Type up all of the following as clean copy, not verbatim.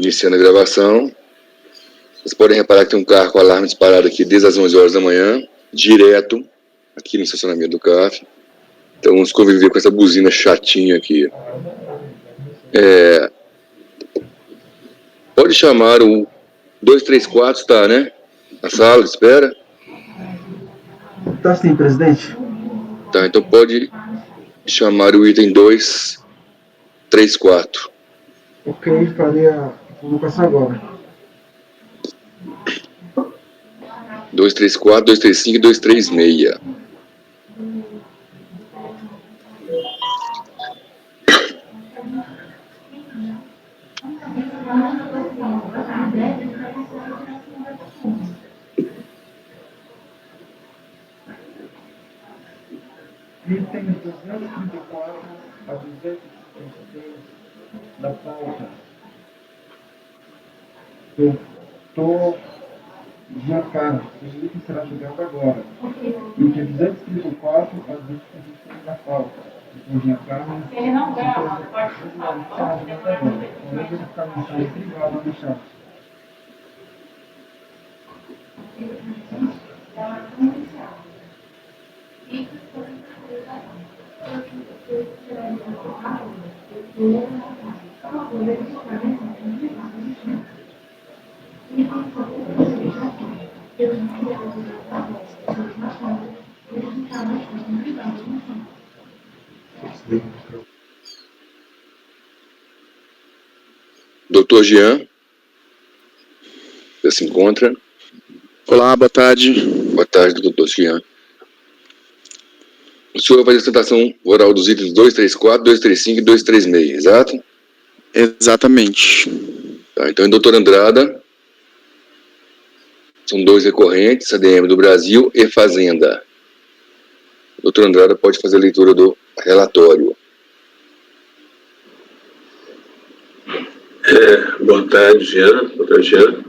Iniciando a gravação. Vocês podem reparar que tem um carro com alarme disparado aqui desde as 11 horas da manhã, direto, aqui no estacionamento do CAF. Então vamos conviver com essa buzina chatinha aqui. Pode chamar o 234, tá, né? Na sala de espera? Tá sim, presidente. Tá, então pode chamar o item 234. Ok, farei a convocação agora. 234, 235 e 236. Item 234 a 236 da pauta. Doutor Giancarlo, esse item será julgado agora. Item 234 a 236 da pauta. Doutor Giancarlo. Ele não grava, não pode será julgado agora. Vamos verificar a mensagem privada no chat. Doutor Jean, você se encontra? Olá, boa tarde. Boa tarde, doutor Jean. O senhor vai fazer a apresentação oral dos itens 234, 235 e 236, exato? Exatamente. Tá, então, doutor Andrada, são dois recorrentes, ADM do Brasil e Fazenda. Doutor Andrada pode fazer a leitura do relatório. Boa tarde, Jean. Doutor Jean.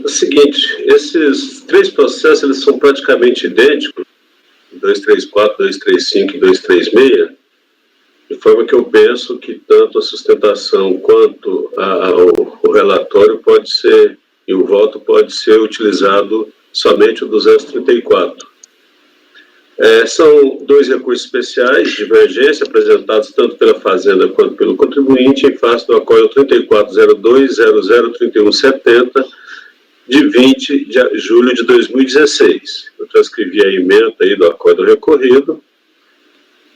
O seguinte, esses três processos eles são praticamente idênticos, 234, 235 e 236, de forma que eu penso que tanto a sustentação quanto o relatório pode ser, e o voto pode ser utilizado somente o 234. São dois recursos especiais de divergência apresentados tanto pela Fazenda quanto pelo contribuinte em face do acórdão 3402003170 de 20 de julho de 2016. Eu transcrevi a ementa aí do acórdão recorrido.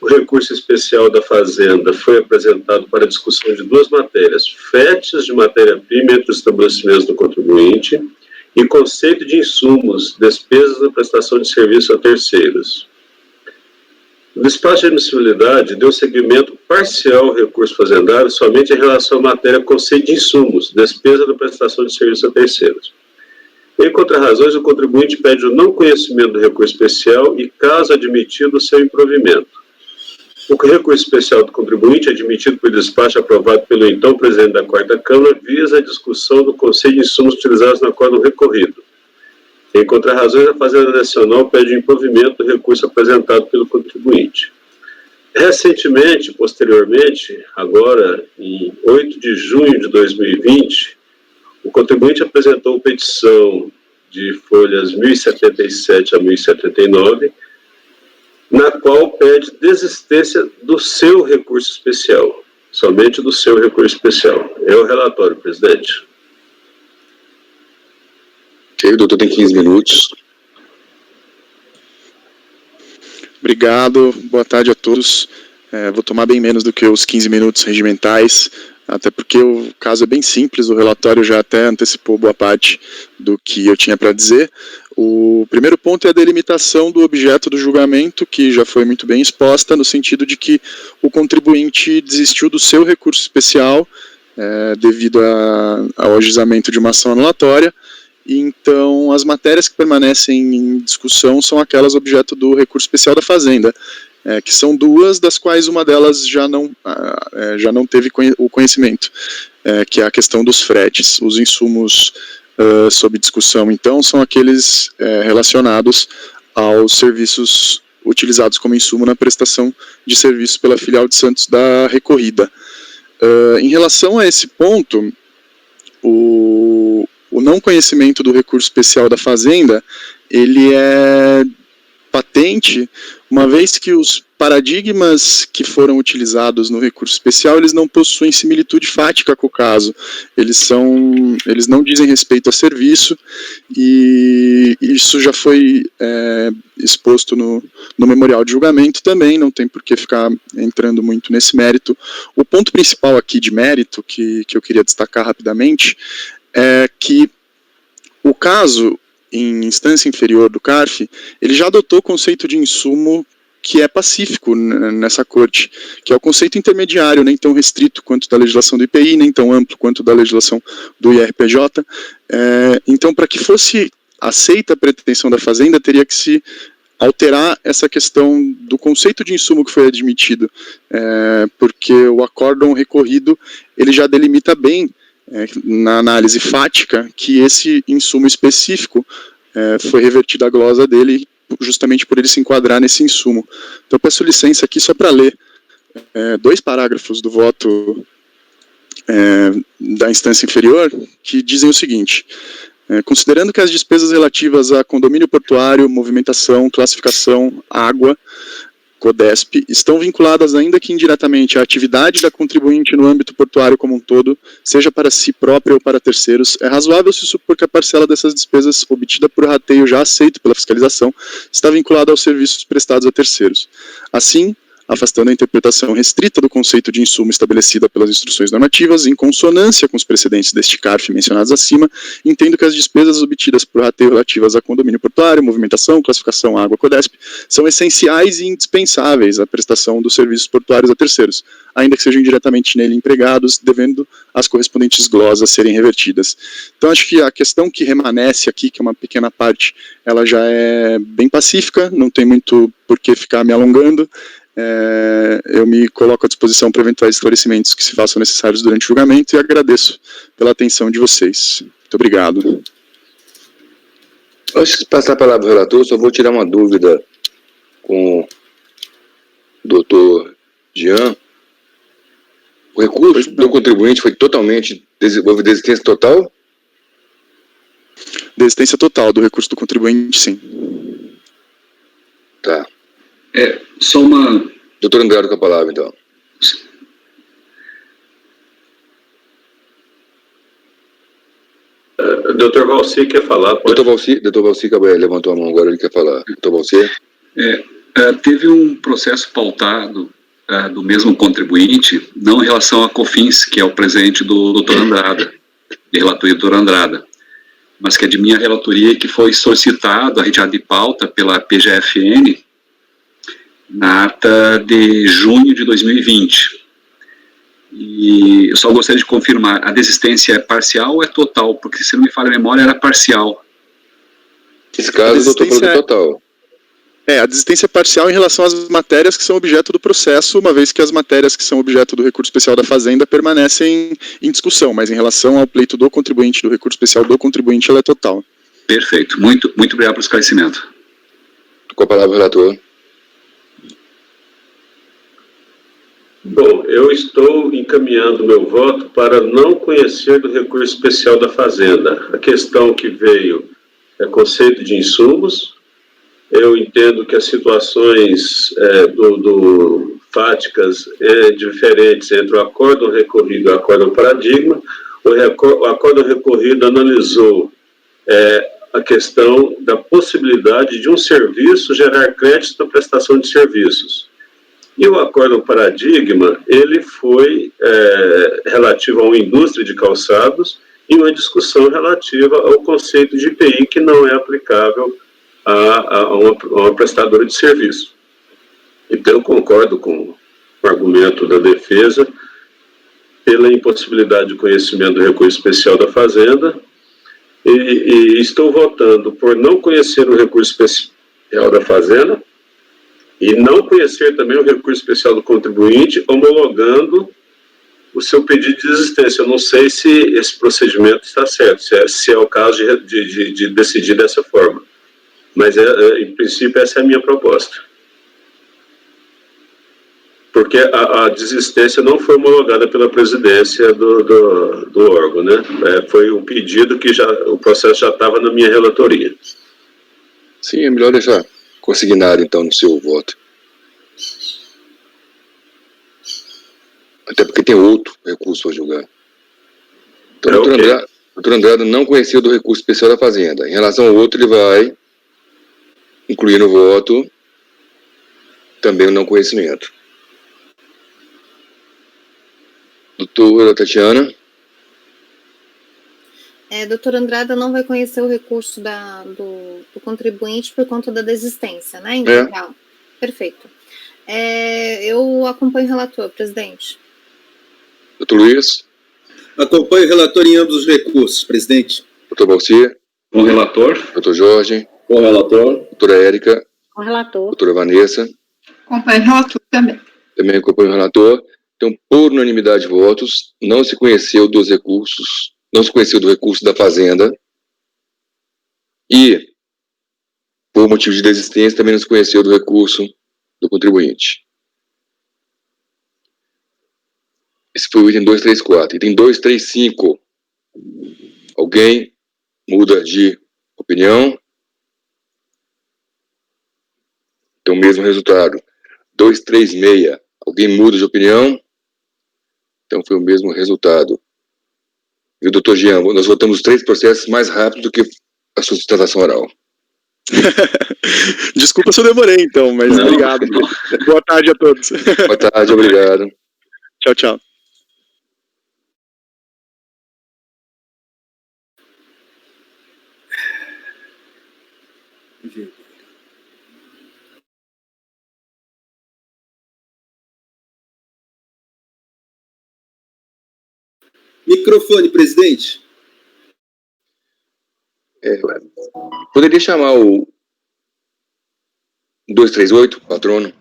O recurso especial da Fazenda foi apresentado para discussão de duas matérias: fretes de matéria-prima entre os estabelecimentos do contribuinte e conceito de insumos, despesas da prestação de serviço a terceiros. O despacho de admissibilidade deu seguimento parcial ao recurso fazendário somente em relação à matéria conceito de insumos, despesa da prestação de serviço a terceiros. Em contrarrazões, o contribuinte pede o não conhecimento do recurso especial e, caso admitido, o seu improvimento. O recurso especial do contribuinte, admitido por despacho aprovado pelo então presidente da Quarta Câmara, visa a discussão do conceito de insumos utilizados no acórdão recorrido. Em contrarrazões, a Fazenda Nacional pede o improvimento do recurso apresentado pelo contribuinte. Recentemente, posteriormente, agora, em 8 de junho de 2020, o contribuinte apresentou petição de folhas 1077 a 1079, na qual pede desistência do seu recurso especial, somente do seu recurso especial. É o relatório, presidente. Ok, o doutor tem 15 minutos. Obrigado, boa tarde a todos. Vou tomar bem menos do que os 15 minutos regimentais, até porque o caso é bem simples, o relatório já até antecipou boa parte do que eu tinha para dizer. O primeiro ponto é a delimitação do objeto do julgamento, que já foi muito bem exposta, no sentido de que o contribuinte desistiu do seu recurso especial, devido ao ajuizamento de uma ação anulatória, e então as matérias que permanecem em discussão são aquelas objeto do recurso especial da Fazenda, que são duas, das quais uma delas já não teve o conhecimento, que é a questão dos fretes. Os insumos sob discussão, então, são aqueles relacionados aos serviços utilizados como insumo na prestação de serviços pela filial de Santos da Recorrida. Em relação a esse ponto, o não conhecimento do recurso especial da Fazenda, ele é patente, uma vez que os paradigmas que foram utilizados no recurso especial, eles não possuem similitude fática com o caso, eles não dizem respeito a serviço, e isso já foi exposto no memorial de julgamento também, não tem por que ficar entrando muito nesse mérito. O ponto principal aqui de mérito, que eu queria destacar rapidamente, é que o caso em instância inferior do CARF, ele já adotou o conceito de insumo que é pacífico nessa corte, que é o conceito intermediário, nem tão restrito quanto da legislação do IPI, nem tão amplo quanto da legislação do IRPJ. Então, para que fosse aceita a pretensão da Fazenda, teria que se alterar essa questão do conceito de insumo que foi admitido, porque o acórdão recorrido, ele já delimita bem, na análise fática, que esse insumo específico foi revertido à glosa dele, justamente por ele se enquadrar nesse insumo. Então, eu peço licença aqui só para ler 2 parágrafos do voto da instância inferior, que dizem o seguinte: considerando que as despesas relativas a condomínio portuário, movimentação, classificação, água, CODESP, estão vinculadas ainda que indiretamente à atividade da contribuinte no âmbito portuário como um todo, seja para si própria ou para terceiros, é razoável se supor que a parcela dessas despesas obtida por rateio já aceito pela fiscalização está vinculada aos serviços prestados a terceiros. Assim, afastando a interpretação restrita do conceito de insumo estabelecida pelas instruções normativas, em consonância com os precedentes deste CARF mencionados acima, entendo que as despesas obtidas por rateio relativas a condomínio portuário, movimentação, classificação, água, CODESP, são essenciais e indispensáveis à prestação dos serviços portuários a terceiros, ainda que sejam indiretamente nele empregados, devendo as correspondentes glosas serem revertidas. Então, acho que a questão que remanesce aqui, que é uma pequena parte, ela já é bem pacífica, não tem muito por que ficar me alongando. Eu me coloco à disposição para eventuais esclarecimentos que se façam necessários durante o julgamento e agradeço pela atenção de vocês. Muito obrigado. Antes de passar a palavra ao relator, só vou tirar uma dúvida com o doutor Jean. O recurso do contribuinte foi totalmente desistência total? Desistência total do recurso do contribuinte, sim. Tá. Só uma... Doutor Andrade com a palavra, então. Doutor Valci quer falar, pode? Doutor Valci levantou a mão agora, ele quer falar. Doutor Valci? Teve um processo pautado do mesmo contribuinte, não em relação a COFINS, que é o presente do doutor Andrada, de relatoria do doutor Andrada, mas que é de minha relatoria e que foi solicitado a retirada de pauta pela PGFN, na ata de junho de 2020. E eu só gostaria de confirmar, a desistência é parcial ou é total? Porque, se não me falha a memória, era parcial. Nesse caso, o doutor falou total. A desistência é parcial em relação às matérias que são objeto do processo, uma vez que as matérias que são objeto do recurso especial da Fazenda permanecem em discussão, mas em relação ao pleito do contribuinte, do recurso especial do contribuinte, ela é total. Perfeito. Muito obrigado pelo esclarecimento. Com a palavra, relator. Bom, eu estou encaminhando meu voto para não conhecer do recurso especial da Fazenda. A questão que veio é conceito de insumos. Eu entendo que as situações fáticas diferentes entre o acórdão recorrido e o acórdão paradigma. O acórdão recorrido analisou a questão da possibilidade de um serviço gerar crédito na prestação de serviços. E o acórdão paradigma, ele foi relativo a uma indústria de calçados e uma discussão relativa ao conceito de IPI, que não é aplicável a uma prestadora de serviço. Então, eu concordo com o argumento da defesa pela impossibilidade de conhecimento do recurso especial da Fazenda e estou votando por não conhecer o recurso especial da Fazenda e não conhecer também o recurso especial do contribuinte, homologando o seu pedido de desistência. Eu não sei se esse procedimento está certo, se é o caso de decidir dessa forma. Mas, em princípio, essa é a minha proposta. porque a desistência não foi homologada pela presidência do órgão, né? Foi um pedido que o processo já estava na minha relatoria. Sim, é melhor deixar consignado, então, no seu voto. Até porque tem outro recurso para julgar. Então, o doutor Andrada não conhecia do recurso especial da Fazenda. Em relação ao outro, ele vai incluir no voto também o não conhecimento. Doutora Tatiana? Doutor Andrada não vai conhecer o recurso do contribuinte por conta da desistência, né? Integral. Perfeito. Eu acompanho o relator, presidente. Doutor Luiz? Acompanho o relator em ambos os recursos, presidente. Doutor Balci? Com o relator. Doutor Jorge? Com o relator. Doutora Érica? Com o relator. Doutora Vanessa? Acompanho o relator também. Também acompanho o relator. Então, por unanimidade de votos, não se conheceu dos recursos, não se conheceu do recurso da Fazenda e, por motivo de desistência, também não se conheceu do recurso do contribuinte. Esse foi o item 234. Item 235. Alguém muda de opinião? Então, o mesmo resultado. 236. Alguém muda de opinião? Então, foi o mesmo resultado. E o doutor Jean, nós votamos os 3 processos mais rápido do que a sua sustentação oral. Desculpa se eu demorei, então, mas Não, obrigado. não. Boa tarde a todos. Boa tarde, obrigado. Tchau, tchau. Microfone, presidente. Poderia chamar o 238, patrono?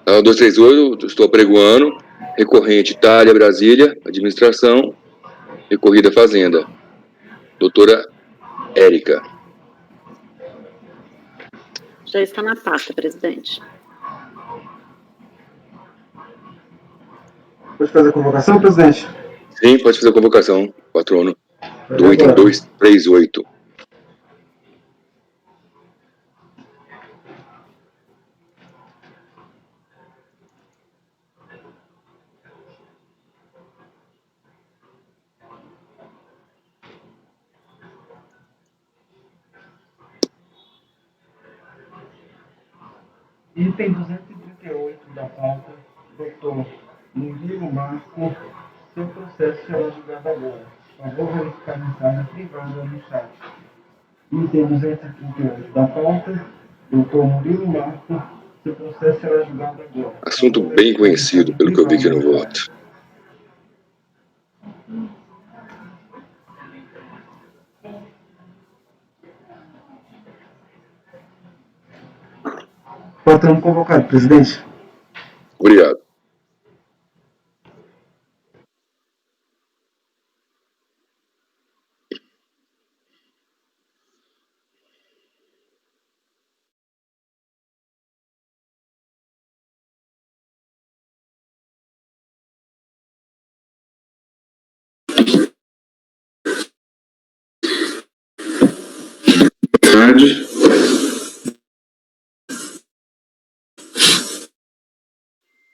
O 238, estou apregoando. Recorrente Itália, Brasília, administração. Recorrida Fazenda. Doutora Érica. Já está na pasta, presidente. Pode fazer a convocação, presidente? Sim, pode fazer a convocação, patrono. Do item 238. Item 238 da pauta, doutor Murilo Marco, seu processo será julgado agora. Por favor, verificar a mensagem privada no chat. Item 238 da pauta, doutor Murilo Marco, seu processo será julgado agora. Assunto bem conhecido, pelo que eu vi aqui no voto. Patrão convocado, presidente. Obrigado. Boa tarde.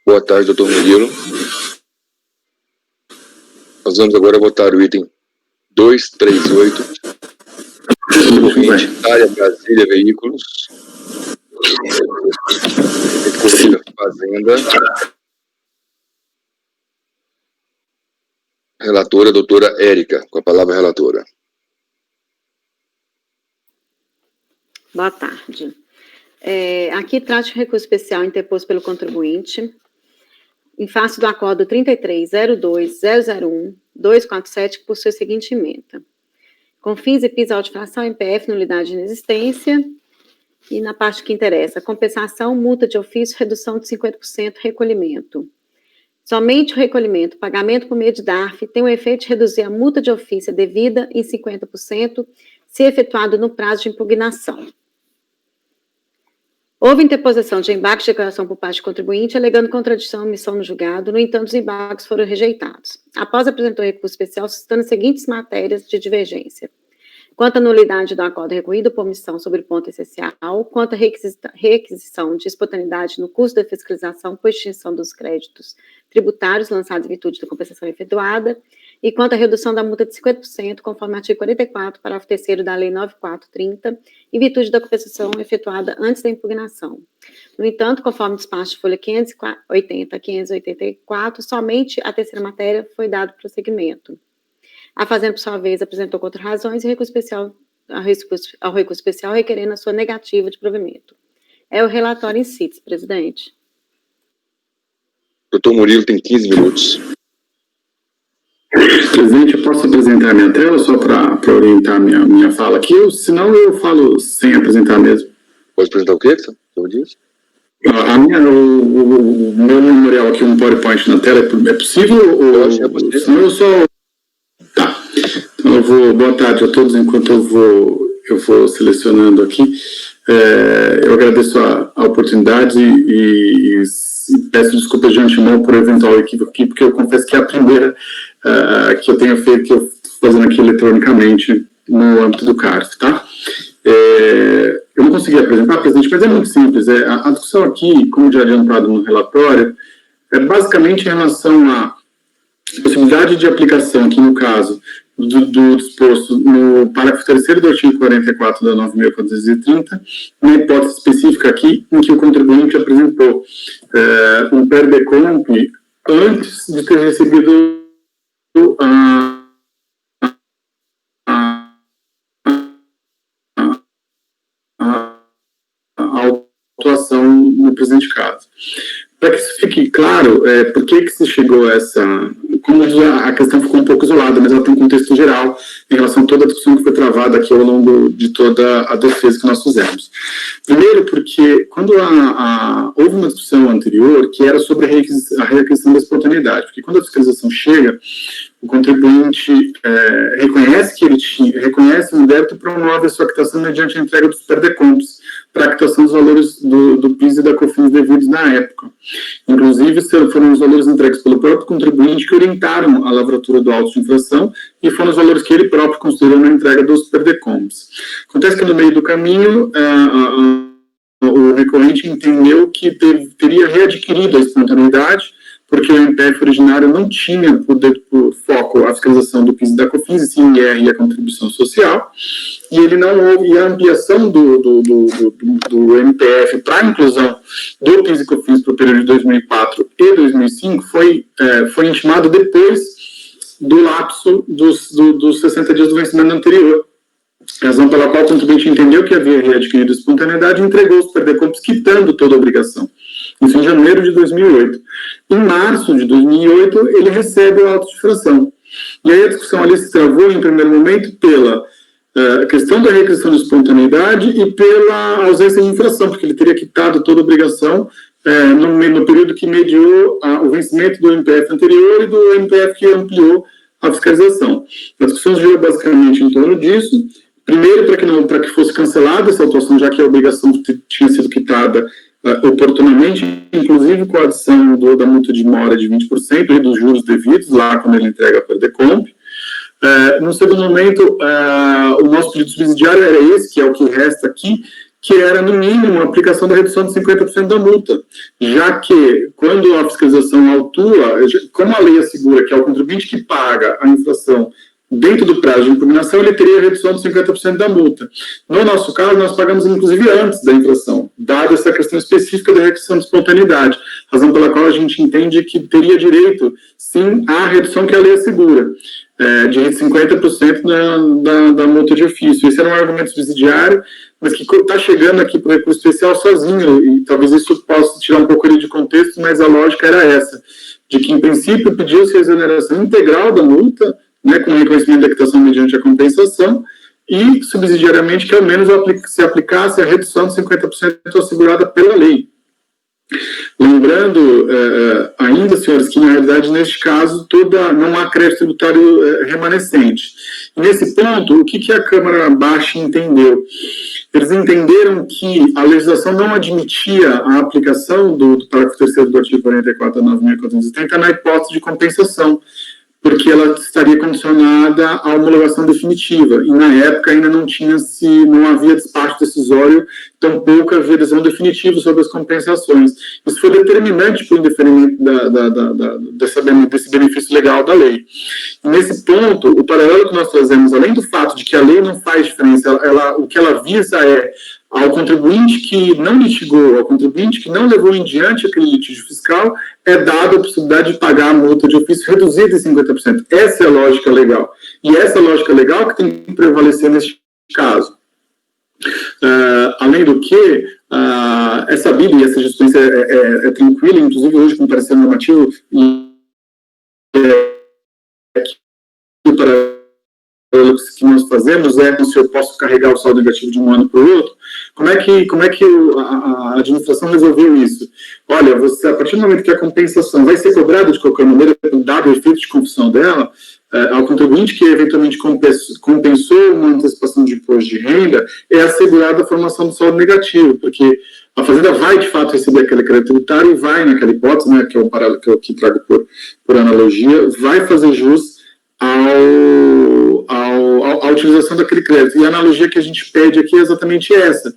Boa tarde, doutor Murilo. Nós vamos agora votar o item 238. Recorrente Itália, Brasília, Veículos. Recorrida Fazenda. Relatora, doutora Érica. Com a palavra, relatora. Boa tarde. Aqui trata de recurso especial interposto pelo contribuinte, em face do acordo 33.02.001.247, que possui a seguinte emenda. Com fins e PIS autifração MPF, nulidade de inexistência, e na parte que interessa, compensação, multa de ofício, redução de 50%, recolhimento. Somente o recolhimento, pagamento por meio de DARF, tem o efeito de reduzir a multa de ofício devida em 50%, se efetuado no prazo de impugnação. Houve interposição de embargos de declaração por parte do contribuinte, alegando contradição à omissão no julgado, no entanto, os embargos foram rejeitados. Após apresentou recurso especial, suscitando as seguintes matérias de divergência: quanto à nulidade do acordo recorrido por omissão sobre o ponto essencial, quanto à requisição de espontaneidade no curso da fiscalização por extinção dos créditos tributários lançados em virtude da compensação efetuada, e quanto à redução da multa de 50%, conforme artigo 44, parágrafo 3º da Lei 9430, em virtude da compensação efetuada antes da impugnação. No entanto, conforme despacho de folha 580 a 584, somente a terceira matéria foi dado prosseguimento. A Fazenda, por sua vez, apresentou contra-razões e ao recurso especial requerendo a sua negativa de provimento. É o relatório em si, presidente. Doutor Murilo tem 15 minutos. Presidente, eu posso apresentar a minha tela só para orientar minha fala aqui? Senão eu falo sem apresentar mesmo. Pode apresentar o quê? Eu disse? O meu memorial aqui, um PowerPoint na tela, é possível? Eu acho que é possível. Senão eu só... Tá. Então eu vou... Boa tarde a todos, enquanto eu vou selecionando aqui. Eu agradeço a oportunidade e peço desculpas de antemão por eventual equívoco aqui, porque eu confesso que é a primeira que eu tenho feito, que eu estou fazendo aqui eletronicamente no âmbito do CARF, tá? Eu não consegui apresentar, presidente, mas é muito simples. A discussão aqui, como já adiantado no relatório, é basicamente em relação à possibilidade de aplicação, aqui no caso, do disposto no parágrafo 3º do artigo 44 da 9.430, na hipótese específica aqui, em que o contribuinte apresentou um PER-DECOMP antes de ter recebido a autuação no presente caso. Para que isso fique claro, por que se chegou a essa... Como a questão ficou um pouco isolada, mas ela tem um contexto geral em relação a toda a discussão que foi travada aqui ao longo de toda a defesa que nós fizemos. Primeiro, porque quando houve uma discussão anterior que era sobre a requisição da espontaneidade, porque quando a fiscalização chega, o contribuinte reconhece que ele reconhece o débito e promove a sua quitação mediante a entrega dos PER-DECOMPs para a quitação dos valores do PIS e da COFINS devidos na época. Inclusive, foram os valores entregues pelo próprio contribuinte que orientaram a lavratura do auto de infração e foram os valores que ele próprio considerou na entrega dos PER-DECOMPs. Acontece que no meio do caminho, o recorrente entendeu que teria readquirido a espontaneidade, porque o MPF originário não tinha por foco a fiscalização do PIS e da COFINS, e sim o IR e a contribuição social, e ele não houve a ampliação do MPF para a inclusão do PIS e COFINS para o período de 2004 e 2005 foi intimado depois do lapso dos 60 dias do vencimento anterior, razão pela qual o contribuinte entendeu que havia readquirido espontaneidade e entregou os PER-DECOMPs quitando toda a obrigação. Isso em janeiro de 2008. Em março de 2008, ele recebe o auto de infração. E aí a discussão ali se travou, em primeiro momento, pela questão da requisição de espontaneidade e pela ausência de infração, porque ele teria quitado toda a obrigação no período que mediou o vencimento do MPF anterior e do MPF que ampliou a fiscalização. A discussão girou basicamente em torno disso. Primeiro, para que fosse cancelada essa autuação, já que a obrigação tinha sido quitada oportunamente, inclusive com a adição da multa de mora de 20% e dos juros devidos, lá quando ele entrega a PER-DECOMP. No segundo momento, o nosso pedido subsidiário era esse, que é o que resta aqui, que era, no mínimo, a aplicação da redução de 50% da multa, já que, quando a fiscalização autua, como a lei assegura que é o contribuinte que paga a infração dentro do prazo de impugnação, ele teria a redução de 50% da multa. No nosso caso, nós pagamos, inclusive, antes da infração, dada essa questão específica da requisição de espontaneidade, razão pela qual a gente entende que teria direito, sim, à redução que a lei assegura, de 50% da multa de ofício. Esse era um argumento subsidiário, mas que está chegando aqui para o recurso especial sozinho, e talvez isso possa tirar um pouco ele de contexto, mas a lógica era essa, de que, em princípio, pediu-se a exoneração integral da multa, com o reconhecimento da quitação mediante a compensação, e, subsidiariamente, que ao menos se aplicasse a redução de 50% assegurada pela lei. Lembrando, ainda, senhores, que na realidade, neste caso, não há crédito tributário remanescente. E nesse ponto, o que a Câmara Baixa entendeu? Eles entenderam que a legislação não admitia a aplicação do parágrafo 3º do artigo 44 da 9.430 na hipótese de compensação, porque ela estaria condicionada à homologação definitiva, e na época ainda não havia despacho decisório, tampouco havia decisão definitiva sobre as compensações. Isso foi determinante para o indeferimento desse benefício legal da lei. E nesse ponto, o paralelo que nós trazemos, além do fato de que a lei não faz diferença, o que ela visa é ao contribuinte que não litigou, ao contribuinte que não levou em diante aquele litígio fiscal, é dada a possibilidade de pagar a multa de ofício reduzida em 50%. Essa é a lógica legal. E essa é a lógica legal que tem que prevalecer neste caso. Além do que, é sabido, e essa justiça é tranquila, inclusive hoje com o parecer normativo, para que nós fazemos se eu posso carregar o saldo negativo de um ano para o outro. Como é que a administração resolveu isso? Olha, a partir do momento que a compensação vai ser cobrada de qualquer maneira, dado o efeito de confusão dela, ao contribuinte que eventualmente compensou uma antecipação de imposto de renda, é assegurada a formação do saldo negativo, porque a Fazenda vai, de fato, receber aquele crédito tributário e vai, naquela hipótese, né, que é um paralelo que eu aqui trago por analogia, vai fazer jus à utilização daquele crédito. E a analogia que a gente pede aqui é exatamente essa.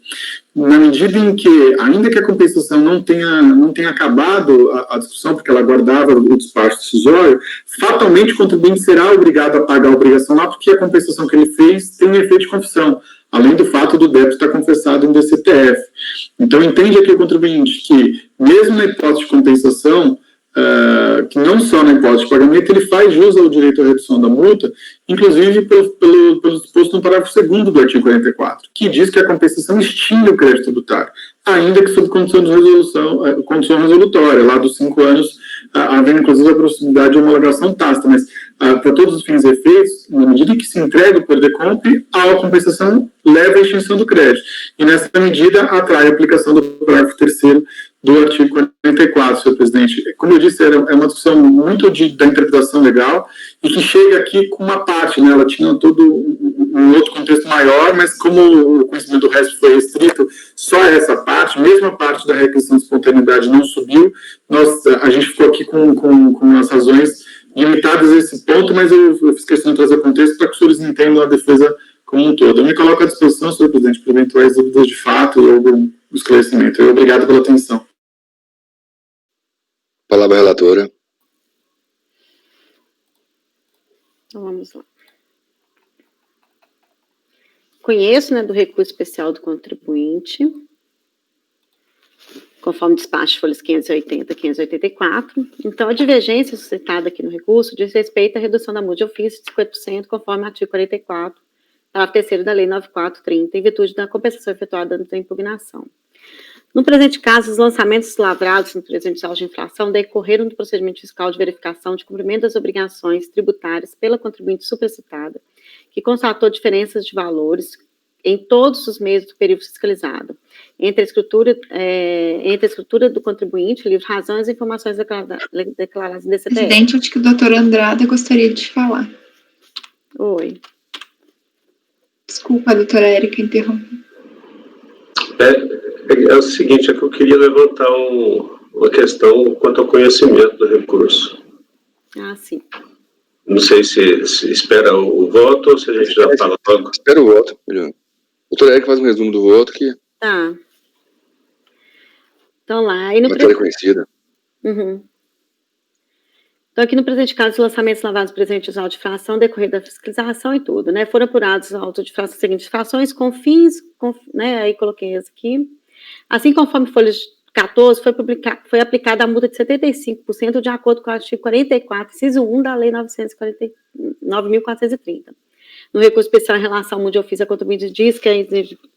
Na medida em que, ainda que a compensação não tenha acabado a discussão, porque ela guardava o despacho decisório, fatalmente o contribuinte será obrigado a pagar a obrigação lá, porque a compensação que ele fez tem um efeito de confissão, além do fato do débito estar confessado em DCTF. Então, entende aqui o contribuinte que, mesmo na hipótese de compensação, que não só na hipótese de pagamento, ele faz jus ao direito à redução da multa, inclusive pelo disposto no parágrafo 2º do artigo 44, que diz que a compensação extingue o crédito tributário, ainda que sob condição resolutória, lá dos 5 anos, havendo inclusive a possibilidade de homologação tácita, mas para todos os fins e efeitos, na medida que se entrega o poder de compra, a compensação leva à extinção do crédito, e nessa medida atrai a aplicação do parágrafo 3º do artigo 44, senhor presidente. Como eu disse, é uma discussão muito da interpretação legal e que chega aqui com uma parte, né? Ela tinha todo um outro contexto maior, mas como o conhecimento do resto foi restrito só a essa parte, mesmo a parte da requisição de espontaneidade não subiu, a gente ficou aqui com as razões limitadas a esse ponto, mas eu fiz questão de trazer o contexto para que os senhores entendam a defesa como um todo. Eu me coloco à disposição, senhor presidente, para eventuais dúvidas de fato ou algum esclarecimento. Obrigado pela atenção. Palavra à relatora. Então, vamos lá. Conheço, né, do recurso especial do contribuinte, conforme despacho folhas 580 e 584. Então, a divergência suscitada aqui no recurso diz respeito à redução da multa de ofício de 50%, conforme o artigo 44, parágrafo 3º da Lei 9430, em virtude da compensação efetuada antes da impugnação. No presente caso, os lançamentos lavrados no presente saldo de infração decorreram do procedimento fiscal de verificação de cumprimento das obrigações tributárias pela contribuinte supracitada, que constatou diferenças de valores em todos os meses do período fiscalizado, entre a escritura do contribuinte, livre razão e as informações declaradas em DCTF. Presidente, acho que o doutor Andrada gostaria de falar. Oi. Desculpa, doutora Érica, interromper. É o seguinte, é que eu queria levantar uma questão quanto ao conhecimento do recurso. Ah, sim. Não sei se espera o voto ou se a gente já fala logo. Espera o voto, melhor. Doutora Érica faz um resumo do voto que... Tá. Então lá... Aí no matéria conhecida. Uhum. Então, aqui no presente caso, os lançamentos lavados presentes de auto de fração, decorrer da fiscalização e tudo, né? Foram apurados auto de fração, seguintes frações, com fins, né? Aí coloquei isso aqui. Assim, conforme folha 14, foi aplicada a multa de 75% de acordo com o artigo 44, inciso 1 da Lei 9.430. No recurso especial em relação à multa de ofício, a contribuinte diz que a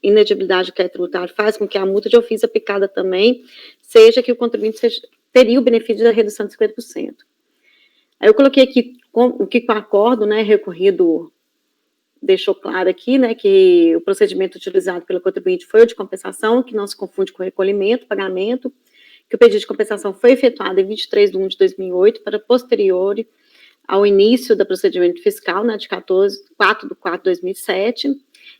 inedigibilidade do crédito tributário faz com que a multa de ofício aplicada também seja que o contribuinte teria o benefício da redução de 50%. Aí eu coloquei aqui o que o acordo, né, recorrido deixou claro aqui, né, que o procedimento utilizado pelo contribuinte foi o de compensação, que não se confunde com recolhimento, pagamento, que o pedido de compensação foi efetuado em 23/1 de 2008 para posterior ao início do procedimento fiscal, né, de 4/4/2007,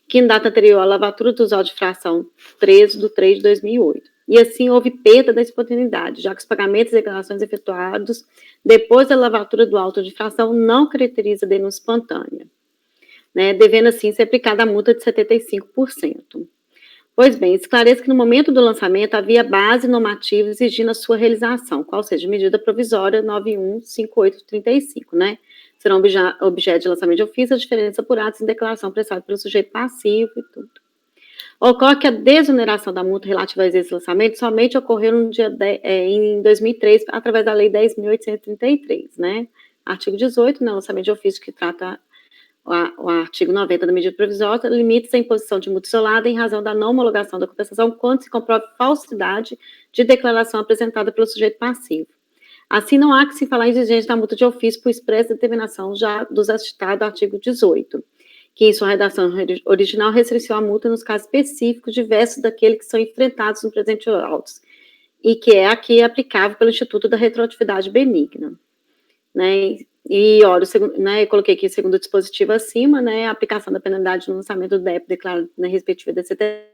que em data anterior à lavatura dos autos de fração 13/3 de 2008. E assim houve perda da espontaneidade, já que os pagamentos e declarações efetuados depois da lavatura do auto de fração não caracteriza denúncia espontânea, né, devendo assim ser aplicada a multa de 75%. Pois bem, esclareço que no momento do lançamento havia base normativa exigindo a sua realização, qual seja medida provisória 915835, né? Serão objeto de lançamento de ofício a diferença por atos em declaração prestada pelo sujeito passivo e tudo. Ocorre que a desoneração da multa relativa a esse lançamento somente ocorreu no dia em 2003, através da Lei 10.833, né? Artigo 18, né, lançamento de ofício que trata o artigo 90 da medida provisória, limita-se a imposição de multa isolada em razão da não homologação da compensação quando se comprove falsidade de declaração apresentada pelo sujeito passivo. Assim, não há que se falar em exigência da multa de ofício por expressa determinação já dos citados do artigo 18, que em sua redação original restriciou a multa nos casos específicos diversos daqueles que são enfrentados no presente autos, e que é aqui aplicável pelo Instituto da Retroatividade Benigna, né? E, olha, né, eu coloquei aqui o segundo dispositivo acima, né, a aplicação da penalidade no lançamento do DEP declarado na respectiva DCTF,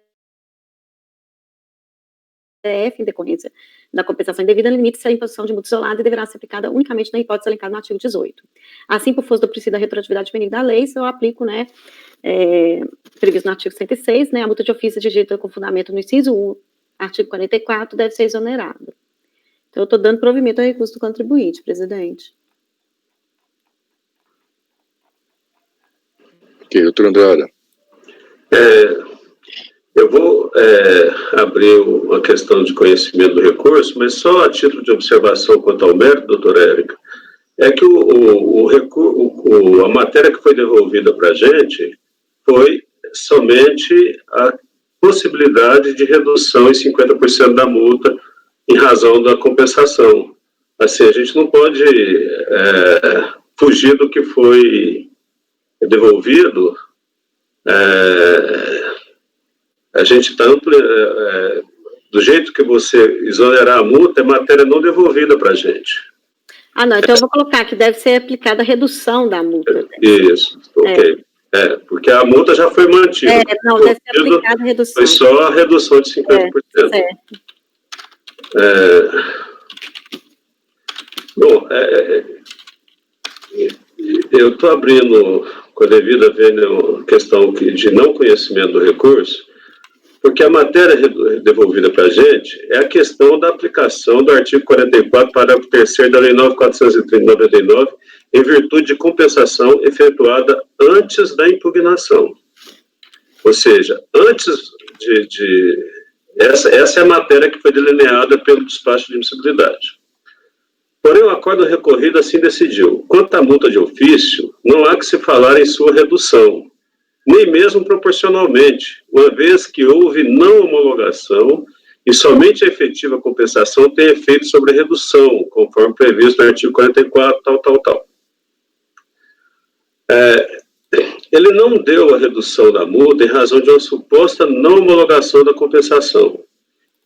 em decorrência da compensação indevida, limite-se à imposição de multa isolada e deverá ser aplicada unicamente na hipótese elencada no artigo 18. Assim, por força do princípio da retroatividade benigna da lei, se eu aplico, né, previsto no artigo 106, né, a multa de ofício digita com fundamento no inciso 1, artigo 44, deve ser exonerada. Então, eu estou dando provimento ao recurso do contribuinte, presidente. Ok, doutor Andrada. Eu vou abrir uma questão de conhecimento do recurso, mas só a título de observação quanto ao mérito, doutora Érica, é que a matéria que foi devolvida para a gente foi somente a possibilidade de redução em 50% da multa em razão da compensação. Assim, a gente não pode fugir do que foi devolvido. A gente está do jeito que você exonerar a multa, é matéria não devolvida para a gente. Ah, não, então eu vou colocar que deve ser aplicada a redução da multa. Isso, ok. Porque a multa já foi mantida. Não, deve ser aplicada a redução. Foi só a redução de 50%. Certo. Bom, eu estou abrindo com a devida questão de não conhecimento do recurso, porque a matéria devolvida para a gente é a questão da aplicação do artigo 44, parágrafo 3º da Lei 9.499, em virtude de compensação efetuada antes da impugnação. Ou seja, antes essa é a matéria que foi delineada pelo despacho de admissibilidade. Porém, o acordo recorrido assim decidiu. Quanto à multa de ofício, não há que se falar em sua redução, nem mesmo proporcionalmente, uma vez que houve não homologação e somente a efetiva compensação tem efeito sobre a redução, conforme previsto no artigo 44, tal. Ele não deu a redução da multa em razão de uma suposta não homologação da compensação.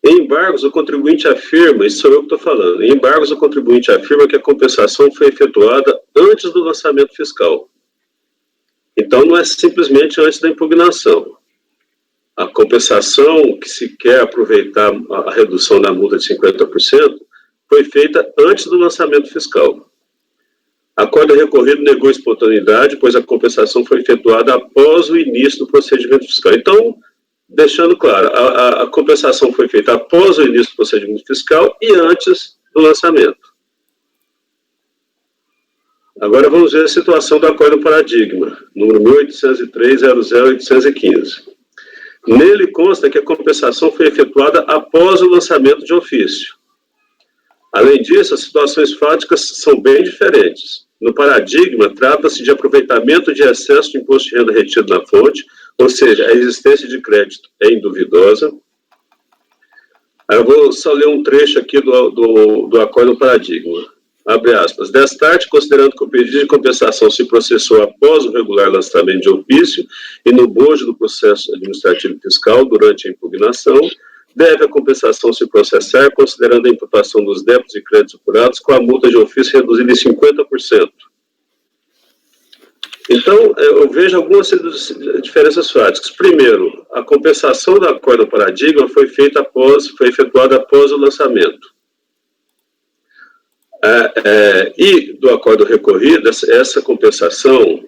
Em embargos, o contribuinte afirma, isso sou eu que estou falando, em embargos, o contribuinte afirma que a compensação foi efetuada antes do lançamento fiscal. Então, não é simplesmente antes da impugnação. A compensação que se quer aproveitar a redução da multa de 50% foi feita antes do lançamento fiscal. Acordo recorrido negou a espontaneidade, pois a compensação foi efetuada após o início do procedimento fiscal. Então, deixando claro, a compensação foi feita após o início do procedimento fiscal e antes do lançamento. Agora vamos ver a situação do Acordo Paradigma, número 1803.00.815. Nele consta que a compensação foi efetuada após o lançamento de ofício. Além disso, as situações fáticas são bem diferentes. No Paradigma, trata-se de aproveitamento de excesso de imposto de renda retido na fonte, ou seja, a existência de crédito é induvidosa. Eu vou só ler um trecho aqui do Acordo Paradigma. Abre aspas. Destarte, considerando que o pedido de compensação se processou após o regular lançamento de ofício e no bojo do processo administrativo fiscal durante a impugnação, deve a compensação se processar, considerando a imputação dos débitos e créditos apurados, com a multa de ofício reduzida em 50%. Então, eu vejo algumas diferenças fáticas. Primeiro, a compensação do acordo paradigma foi efetuada após o lançamento. E do acordo recorrido, essa compensação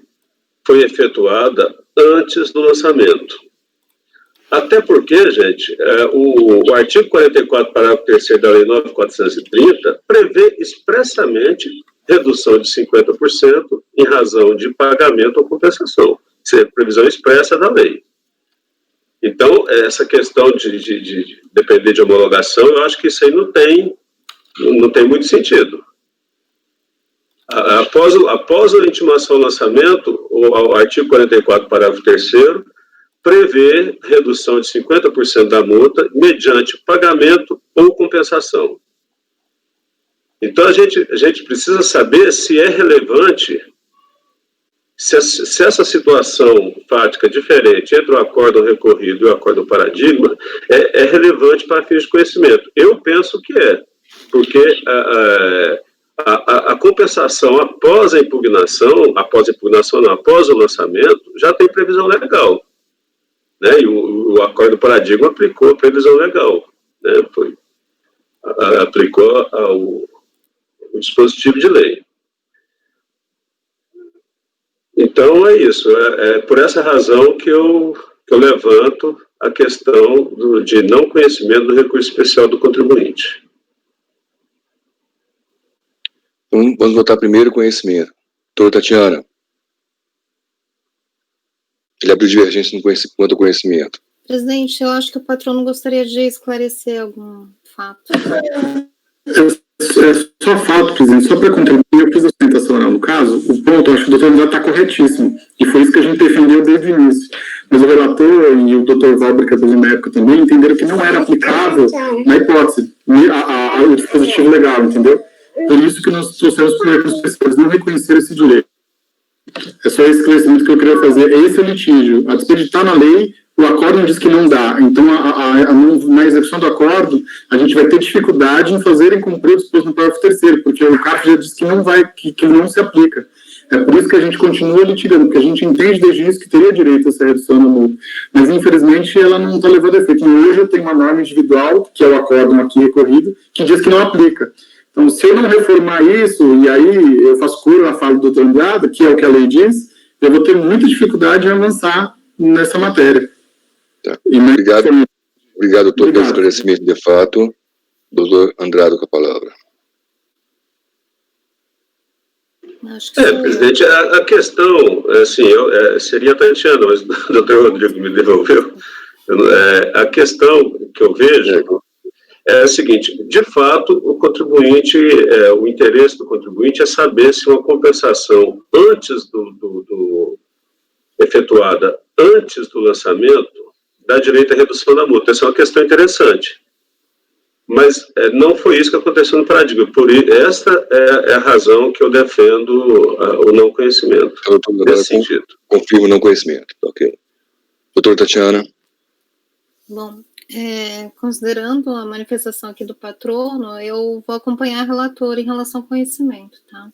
foi efetuada antes do lançamento. Até porque, gente, o artigo 44, parágrafo 3º da Lei 9.430 prevê expressamente redução de 50% em razão de pagamento ou compensação. Isso é previsão expressa da lei. Então, essa questão de depender de homologação, eu acho que isso aí não tem muito sentido. Após a intimação ao lançamento, o artigo 44, parágrafo 3º, prevê redução de 50% da multa mediante pagamento ou compensação. Então, a gente precisa saber se é relevante, se essa situação fática diferente entre o acordo recorrido e o acordo paradigma é relevante para fins de conhecimento. Eu penso que porque a compensação após o lançamento, já tem previsão legal. Né? E o acordo paradigma aplicou a previsão legal. Né? Aplicou o dispositivo de lei. Então, é isso. É por essa razão que eu levanto a questão de não conhecimento do recurso especial do contribuinte. Então, vamos votar primeiro o conhecimento. Doutora Tatiana. Ele abriu divergência quanto ao conhecimento. Presidente, eu acho que o patrono gostaria de esclarecer algum fato. Só fato, presidente, só para contribuir, eu fiz a sustentação oral no caso, o ponto, eu acho que o doutor André está corretíssimo, e foi isso que a gente defendeu desde o início. Mas o relator e o doutor Valber, que é do médico também, entenderam que não era aplicável na hipótese, o dispositivo legal, entendeu? Por isso que nós trouxemos para os pessoas não reconhecer esse direito. É só esse esclarecimento que eu queria fazer. Esse é o litígio. A despeito de estar na lei, o acórdão diz que não dá. Então, na execução do acordo, a gente vai ter dificuldade em fazerem cumprir o disposto no parágrafo 3º, porque o CARF já disse que não vai, que não se aplica. É por isso que a gente continua litigando, porque a gente entende desde isso que teria direito a essa redução na multa. Mas, infelizmente, ela não está levando a efeito. E hoje eu tenho uma norma individual, que é o acórdão aqui recorrido, que diz que não aplica. Então, se eu não reformar isso, e aí eu faço coro à fala do doutor Andrada, que é o que a lei diz, eu vou ter muita dificuldade em avançar nessa matéria. Tá. Obrigado, doutor, pelo esclarecimento de fato. Doutor Andrada com a palavra. Presidente, a questão, assim, seria a Tatiana, mas o doutor Rodrigo me devolveu. A questão que eu vejo é a seguinte: de fato, o contribuinte, o interesse do contribuinte é saber se uma compensação efetuada antes do lançamento dá direito à redução da multa. Essa é uma questão interessante. Mas não foi isso que aconteceu no paradigma. Esta é a razão que eu defendo o não conhecimento. Nesse sentido. Confirmo o não conhecimento. Ok. Doutora Tatiana. Bom, considerando a manifestação aqui do patrono, eu vou acompanhar a relatora em relação ao conhecimento, tá?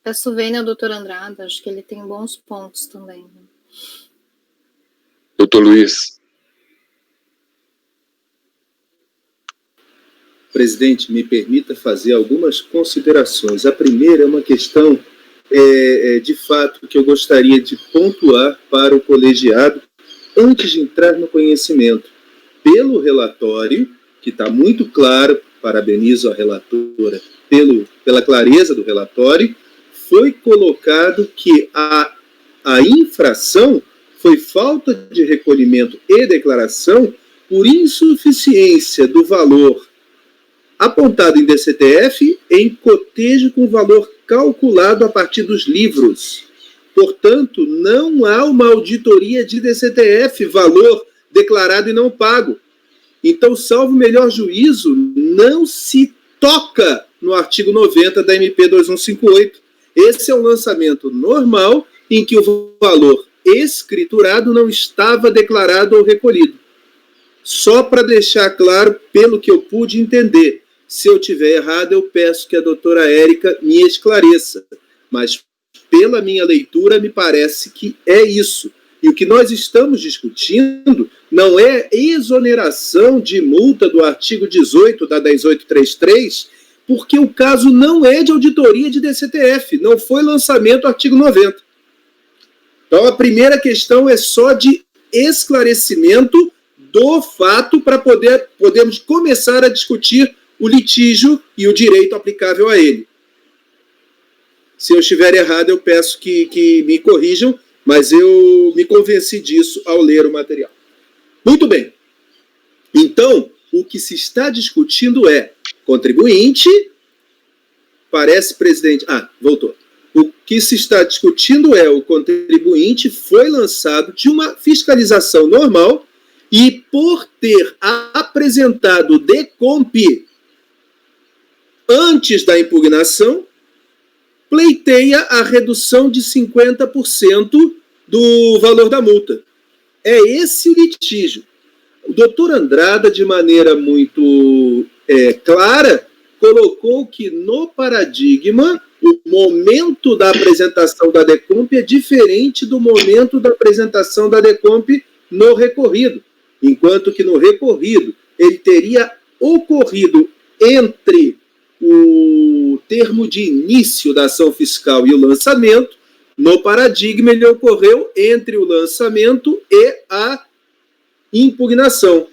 Peço vênia ao doutor Andrada, acho que ele tem bons pontos também. Né? Doutor Luiz. Presidente, me permita fazer algumas considerações. A primeira é uma questão, de fato, que eu gostaria de pontuar para o colegiado antes de entrar no conhecimento. Pelo relatório, que está muito claro, parabenizo a relatora pela clareza do relatório, foi colocado que a infração foi falta de recolhimento e declaração por insuficiência do valor apontado em DCTF em cotejo com o valor calculado a partir dos livros. Portanto, não há uma auditoria de DCTF, valor declarado e não pago. Então, salvo melhor juízo, não se toca no artigo 90 da MP 2158. Esse é um lançamento normal em que o valor escriturado não estava declarado ou recolhido. Só para deixar claro, pelo que eu pude entender, se eu tiver errado, eu peço que a doutora Érica me esclareça. Mas, pela minha leitura, me parece que é isso. E o que nós estamos discutindo não é exoneração de multa do artigo 18 da 10833, porque o caso não é de auditoria de DCTF, não foi lançamento do artigo 90. Então, a primeira questão é só de esclarecimento do fato para podermos começar a discutir o litígio e o direito aplicável a ele. Se eu estiver errado, eu peço que me corrijam, mas eu me convenci disso ao ler o material. Muito bem. Então, o que se está discutindo é contribuinte, parece presidente... voltou. O que se está discutindo é o contribuinte foi lançado de uma fiscalização normal e por ter apresentado o DECOMP antes da impugnação, pleiteia a redução de 50% do valor da multa. É esse o litígio. O doutor Andrada, de maneira muito clara, colocou que no paradigma o momento da apresentação da DECOMP é diferente do momento da apresentação da DECOMP no recorrido, enquanto que no recorrido ele teria ocorrido entre o termo de início da ação fiscal e o lançamento. No paradigma ele ocorreu entre o lançamento e a impugnação.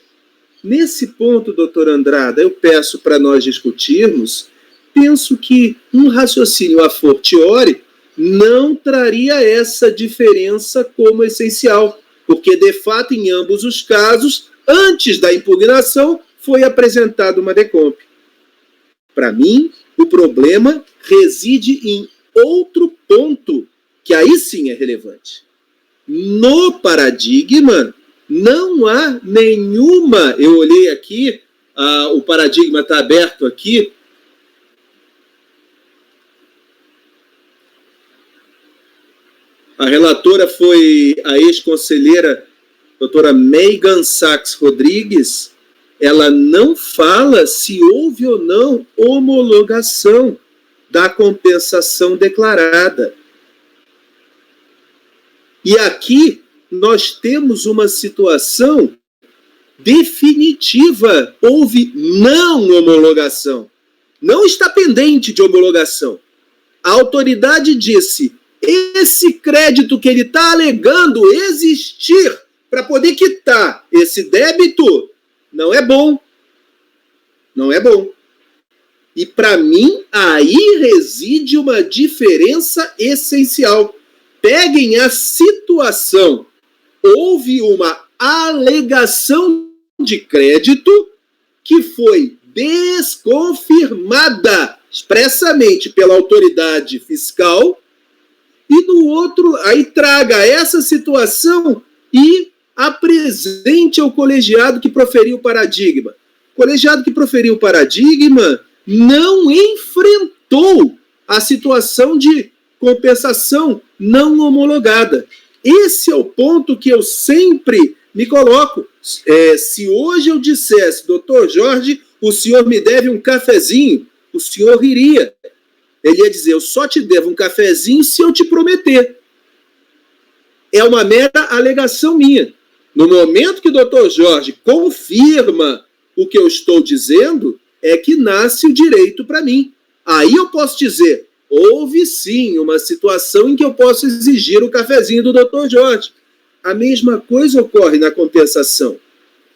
Nesse ponto, doutor Andrada, eu peço para nós discutirmos, penso que um raciocínio a fortiori não traria essa diferença como essencial, porque, de fato, em ambos os casos, antes da impugnação, foi apresentada uma DECOMP. Para mim, o problema reside em outro ponto, que aí sim é relevante. No paradigma, não há nenhuma... Eu olhei aqui, o paradigma está aberto aqui. A relatora foi a ex-conselheira doutora Megan Sachs Rodrigues. Ela não fala se houve ou não homologação da compensação declarada. E aqui nós temos uma situação definitiva. Houve não homologação. Não está pendente de homologação. A autoridade disse: esse crédito que ele está alegando existir para poder quitar esse débito não é bom. Não é bom. E, para mim, aí reside uma diferença essencial. Peguem a situação. Houve uma alegação de crédito que foi desconfirmada expressamente pela autoridade fiscal, e no outro, aí traga essa situação e apresente ao colegiado que proferiu o paradigma. O colegiado que proferiu o paradigma não enfrentou a situação de compensação não homologada. Esse é o ponto que eu sempre me coloco. Se hoje eu dissesse: doutor Jorge, o senhor me deve um cafezinho, o senhor iria. Ele ia dizer: eu só te devo um cafezinho se eu te prometer. É uma mera alegação minha. No momento que o doutor Jorge confirma o que eu estou dizendo, é que nasce o direito para mim. Aí eu posso dizer: houve sim uma situação em que eu posso exigir o cafezinho do doutor Jorge. A mesma coisa ocorre na compensação.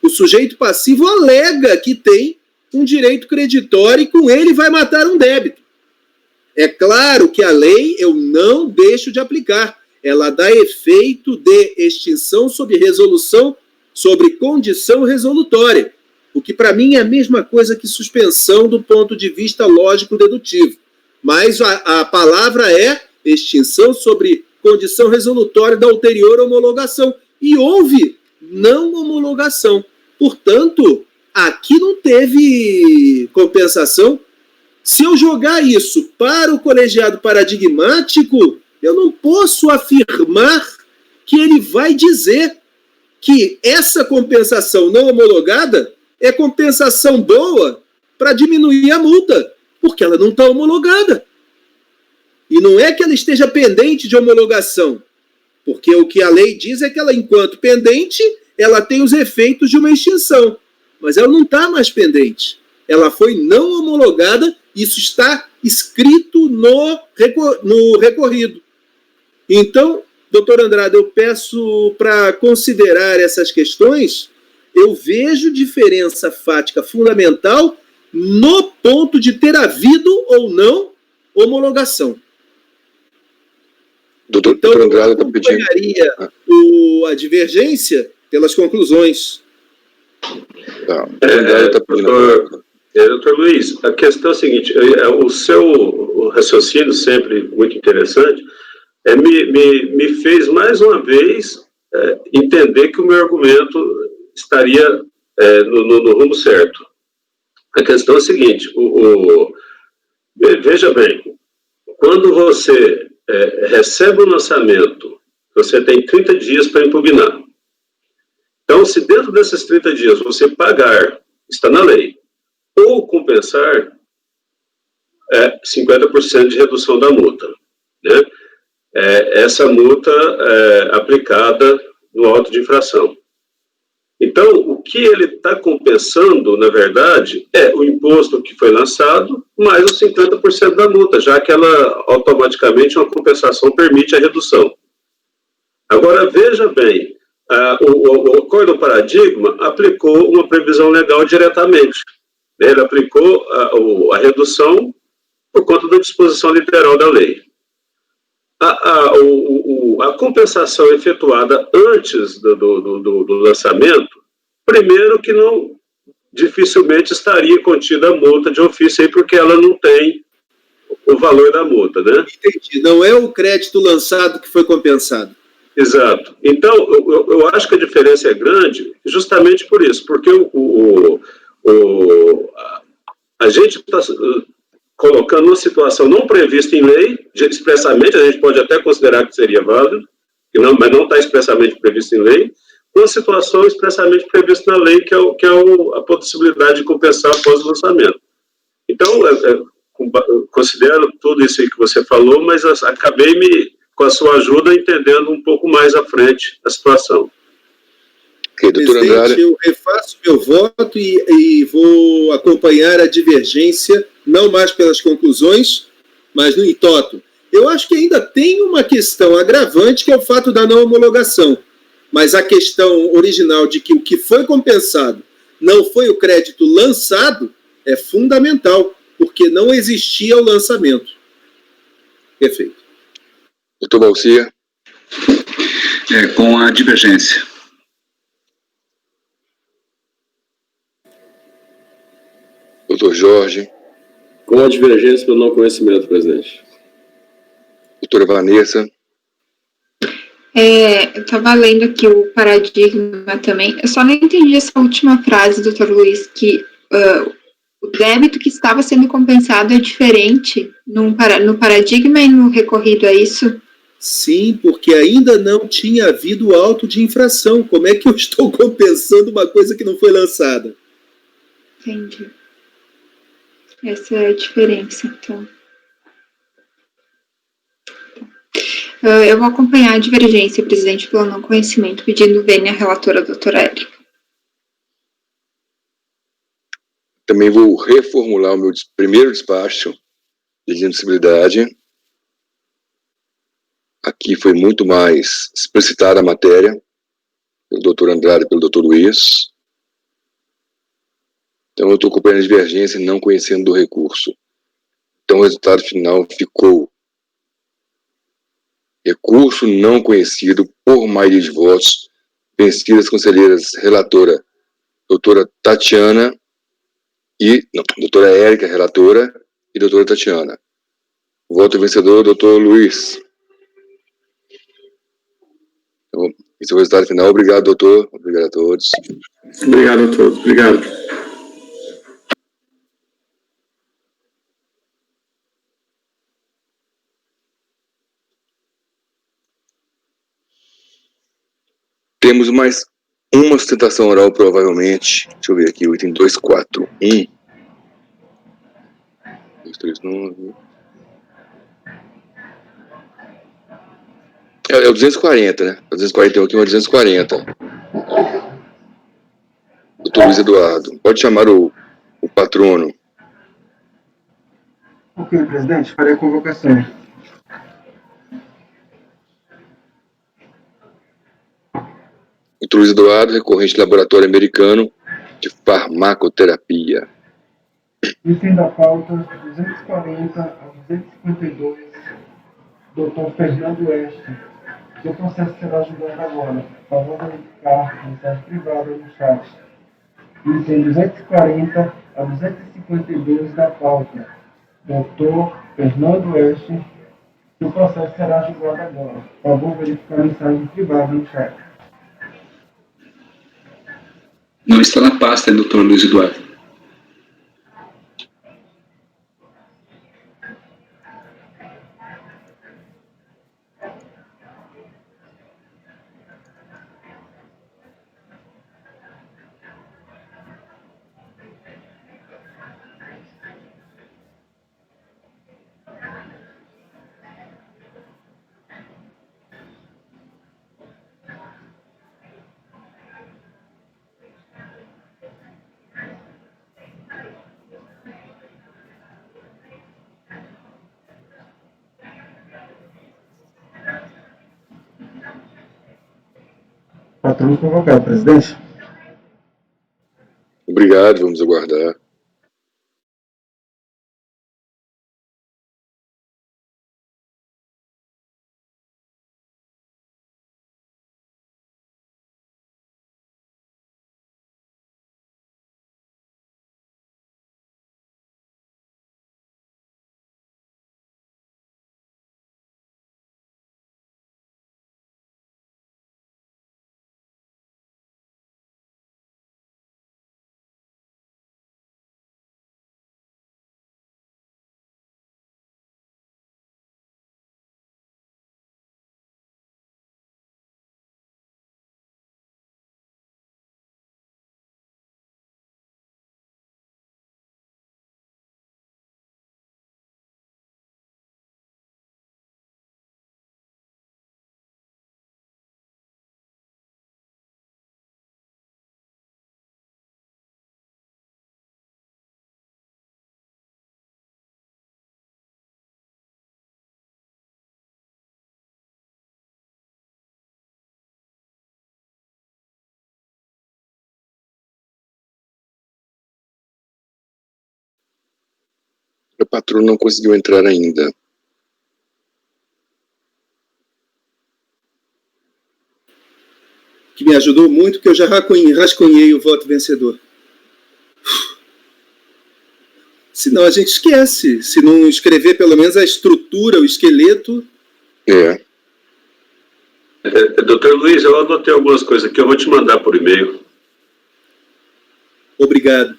O sujeito passivo alega que tem um direito creditório e com ele vai matar um débito. É claro que a lei eu não deixo de aplicar. Ela dá efeito de extinção sob resolução, sobre condição resolutória, o que para mim é a mesma coisa que suspensão do ponto de vista lógico-dedutivo. Mas a palavra é extinção sobre condição resolutória da ulterior homologação. E houve não homologação. Portanto, aqui não teve compensação. Se eu jogar isso para o colegiado paradigmático, eu não posso afirmar que ele vai dizer que essa compensação não homologada é compensação boa para diminuir a multa, porque ela não está homologada. E não é que ela esteja pendente de homologação, porque o que a lei diz é que ela, enquanto pendente, ela tem os efeitos de uma extinção, mas ela não está mais pendente. Ela foi não homologada, isso está escrito no recorrido. Então, doutor Andrade, eu peço para considerar essas questões. Eu vejo diferença fática fundamental no ponto de ter havido ou não homologação. Doutor Andrade está pedindo. A divergência pelas conclusões. Doutor Luiz, a questão é a seguinte, o seu raciocínio, sempre muito interessante, me fez mais uma vez entender que o meu argumento estaria no rumo certo. A questão é a seguinte, veja bem, quando você recebe um lançamento, você tem 30 dias para impugnar. Então, se dentro desses 30 dias você pagar, está na lei, ou compensar, 50% de redução da multa, né? Essa multa é aplicada no auto de infração. Então, o que ele está compensando, na verdade, é o imposto que foi lançado, mais os 50% da multa, já que ela, automaticamente, uma compensação permite a redução. Agora, veja bem, o Acórdão Paradigma aplicou uma previsão legal diretamente. Ele aplicou a redução por conta da disposição literal da lei. A compensação efetuada antes do lançamento, primeiro que não dificilmente estaria contida a multa de ofício aí, porque ela não tem o valor da multa, né? Entendi. Não é o crédito lançado que foi compensado. Exato. Então, eu acho que a diferença é grande justamente por isso, porque a gente está colocando uma situação não prevista em lei, expressamente, a gente pode até considerar que seria válido, mas não está expressamente previsto em lei, uma situação expressamente prevista na lei, que é a possibilidade de compensar após o lançamento. Então, considero tudo isso aí que você falou, mas acabei com a sua ajuda, entendendo um pouco mais à frente a situação. Okay, doutor Andrade. Eu refaço meu voto e vou acompanhar a divergência, não mais pelas conclusões, mas no entoto. Eu acho que ainda tem uma questão agravante, que é o fato da não homologação. Mas a questão original de que o que foi compensado não foi o crédito lançado é fundamental, porque não existia o lançamento. Perfeito. Doutor Balcia. Com a divergência. Doutor Jorge. Com a divergência pelo não conhecimento, presidente. Doutora Vanessa. Eu estava lendo aqui o paradigma também. Eu só não entendi essa última frase, doutor Luiz, que o débito que estava sendo compensado é diferente no paradigma e no recorrido, é isso? Sim, porque ainda não tinha havido auto de infração. Como é que eu estou compensando uma coisa que não foi lançada? Entendi. Essa é a diferença, então. Eu vou acompanhar a divergência, presidente, pelo não conhecimento, pedindo vênia à relatora, doutora Érica. Também vou reformular o meu primeiro despacho de admissibilidade. Aqui foi muito mais explicitada a matéria, pelo doutor Andrade e pelo doutor Luiz. Então, eu estou acompanhando a divergência e não conhecendo do recurso. Então, o resultado final ficou: recurso não conhecido por maioria de votos, vencidas as conselheiras relatora doutora Tatiana doutora Érica, relatora, e doutora Tatiana. Voto vencedor, doutor Luiz. Então, esse é o resultado final. Obrigado, doutor. Obrigado a todos. Obrigado a todos. Obrigado. Temos mais Uma sustentação oral, provavelmente. Deixa eu ver aqui, o item 241. 239. É o 240, né? O 241 aqui é o 240. Doutor Luiz Eduardo, pode chamar o patrono. Ok, presidente, farei a convocação. Doutor Luiz Eduardo, recorrente do Laboratório Americano de Farmacoterapia. Item da pauta 240 a 252, Dr. Fernando Oeste. Seu processo será julgado agora. Por favor, verificar mensagem privada no chat. Item 240 a 252 da pauta. Dr. Fernando Oeste. Seu processo será julgado agora. Por favor, verificar mensagem privada no chat. Não está na pasta, doutor Luiz Eduardo. Patrono convocado, presidente. Obrigado, vamos aguardar. O patrono não conseguiu entrar ainda. Que me ajudou muito, que eu já rascunhei o voto vencedor. Senão a gente esquece. Se não escrever pelo menos a estrutura, o esqueleto. Doutor Luiz, eu anotei algumas coisas aqui, eu vou te mandar por e-mail. Obrigado.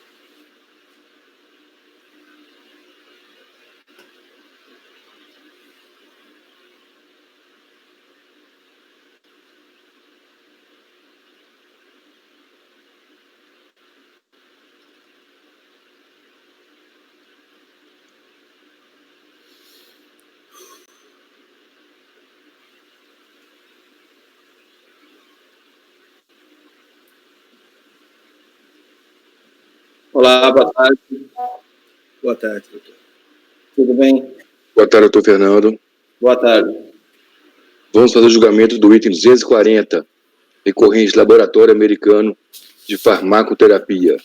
Olá, boa tarde. Boa tarde, doutor. Tudo bem? Boa tarde, doutor Fernando. Boa tarde. Vamos fazer o julgamento do item 240, recorrente do Laboratório Americano de Farmacoterapia.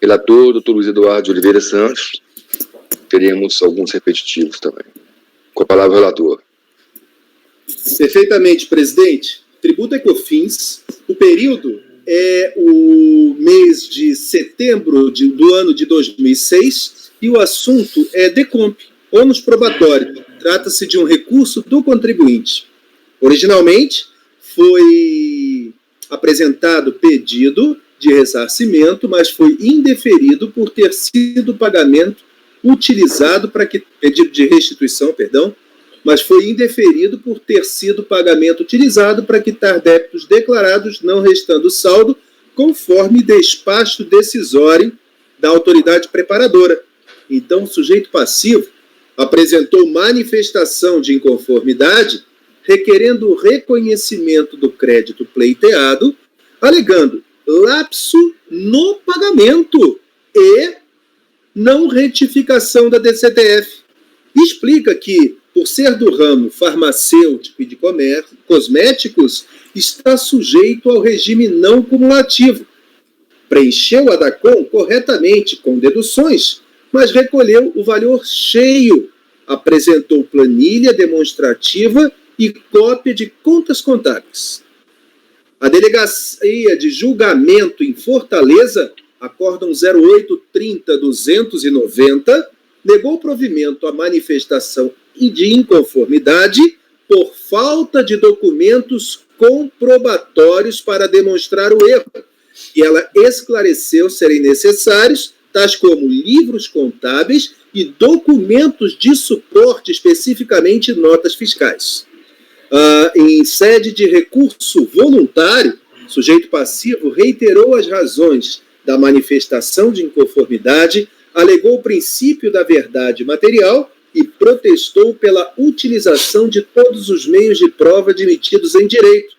Relator, doutor Luiz Eduardo de Oliveira Santos. Teremos alguns repetitivos também. Com a palavra, relator. Perfeitamente, presidente. Tributo Ecofins. O período é o mês de setembro do ano de 2006 e o assunto é DECOMP, ônus probatório. Trata-se de um recurso do contribuinte. Originalmente, foi apresentado pedido de ressarcimento, mas foi indeferido por ter sido pagamento utilizado para que... Pedido de restituição, perdão, mas foi indeferido por ter sido pagamento utilizado para quitar débitos declarados, não restando saldo, conforme despacho decisório da autoridade preparadora. Então, o sujeito passivo apresentou manifestação de inconformidade, requerendo o reconhecimento do crédito pleiteado, alegando lapso no pagamento e não retificação da DCTF. Explica que, por ser do ramo farmacêutico e de cosméticos, está sujeito ao regime não cumulativo. Preencheu a DACOM corretamente, com deduções, mas recolheu o valor cheio, apresentou planilha demonstrativa e cópia de contas contábeis. A Delegacia de Julgamento em Fortaleza, acórdão 0830-290, negou provimento à manifestação de inconformidade por falta de documentos comprobatórios para demonstrar o erro, e ela esclareceu serem necessários, tais como livros contábeis e documentos de suporte, especificamente notas fiscais. Em sede de recurso voluntário, o sujeito passivo reiterou as razões da manifestação de inconformidade, alegou o princípio da verdade material e protestou pela utilização de todos os meios de prova admitidos em direito.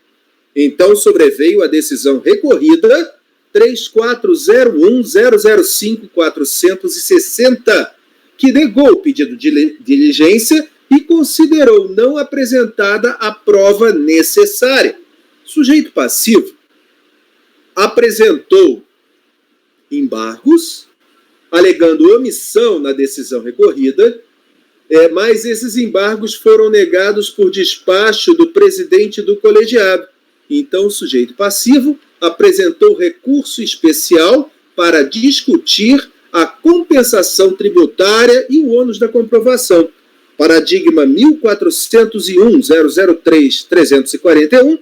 Então, sobreveio a decisão recorrida 3401.005.460, que negou o pedido de diligência e considerou não apresentada a prova necessária. Sujeito passivo apresentou embargos, alegando omissão na decisão recorrida, mas esses embargos foram negados por despacho do presidente do colegiado. Então, o sujeito passivo apresentou recurso especial para discutir a compensação tributária e o ônus da comprovação. Paradigma 1401.003.341,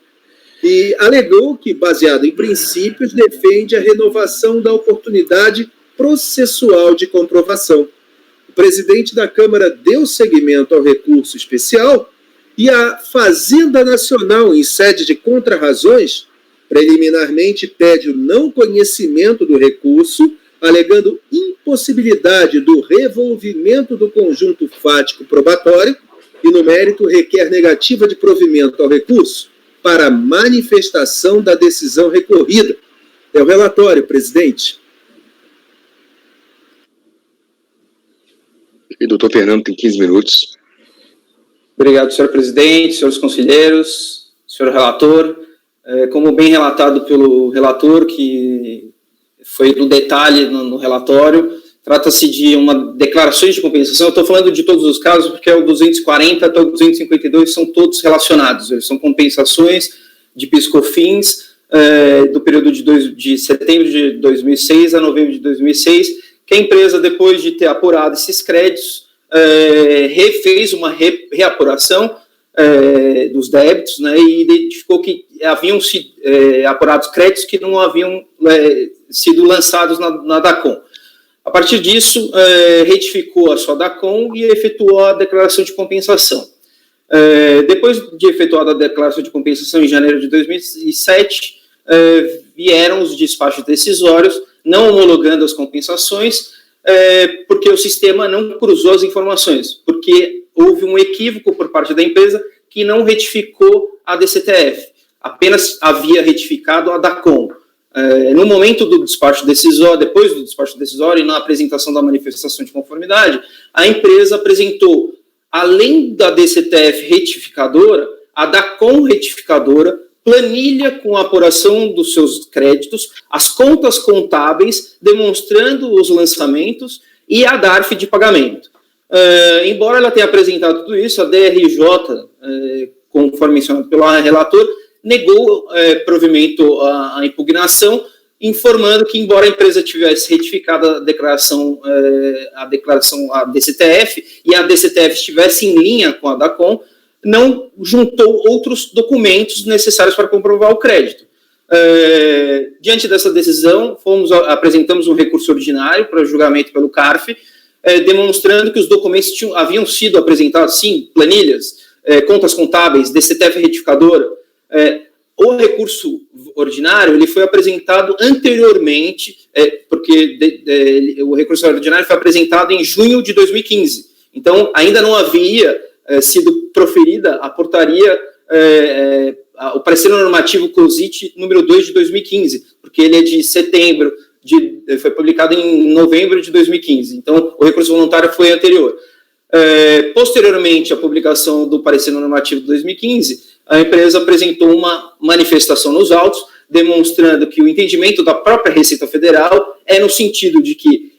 e alegou que, baseado em princípios, defende a renovação da oportunidade processual de comprovação. O presidente da Câmara deu seguimento ao recurso especial e a Fazenda Nacional, em sede de contrarrazões, preliminarmente pede o não conhecimento do recurso, alegando impossibilidade do revolvimento do conjunto fático probatório e, no mérito, requer negativa de provimento ao recurso para manifestação da decisão recorrida. É o relatório, presidente. E doutor Fernando tem 15 minutos. Obrigado, senhor presidente, senhores conselheiros, senhor relator. Como bem relatado pelo relator, que foi no detalhe no relatório, trata-se de uma declarações de compensação. Eu estou falando de todos os casos, porque o 240 até o 252 são todos relacionados. Eles são compensações de PIS/COFINS do período de setembro de 2006 a novembro de 2006, que a empresa, depois de ter apurado esses créditos, fez uma reapuração dos débitos, né, e identificou que haviam sido apurados créditos que não haviam sido lançados na DACOM. A partir disso, retificou a sua DACOM e efetuou a declaração de compensação. Depois de efetuada a declaração de compensação em janeiro de 2007, vieram os despachos decisórios, não homologando as compensações, porque o sistema não cruzou as informações, porque houve um equívoco por parte da empresa que não retificou a DCTF, apenas havia retificado a DACOM. No momento do despacho decisório, depois do despacho decisório e na apresentação da manifestação de conformidade, a empresa apresentou, além da DCTF retificadora, a DACOM retificadora, planilha com a apuração dos seus créditos, as contas contábeis demonstrando os lançamentos e a DARF de pagamento. Embora ela tenha apresentado tudo isso, a DRJ, conforme mencionado pelo relator, negou provimento à impugnação, informando que, embora a empresa tivesse retificado a declaração à DCTF e a DCTF estivesse em linha com a DACOM, não juntou outros documentos necessários para comprovar o crédito. Diante dessa decisão, apresentamos um recurso ordinário para julgamento pelo CARF, demonstrando que os documentos haviam sido apresentados, sim, planilhas, contas contábeis, DCTF retificadora. O recurso ordinário ele foi apresentado anteriormente, porque o recurso ordinário foi apresentado em junho de 2015. Então, ainda não havia sido proferida a portaria, o parecer normativo COSIT número 2 de 2015, porque ele é de setembro, foi publicado em novembro de 2015. Então, o recurso voluntário foi anterior. Posteriormente à publicação do parecer normativo de 2015, a empresa apresentou uma manifestação nos autos, demonstrando que o entendimento da própria Receita Federal é no sentido de que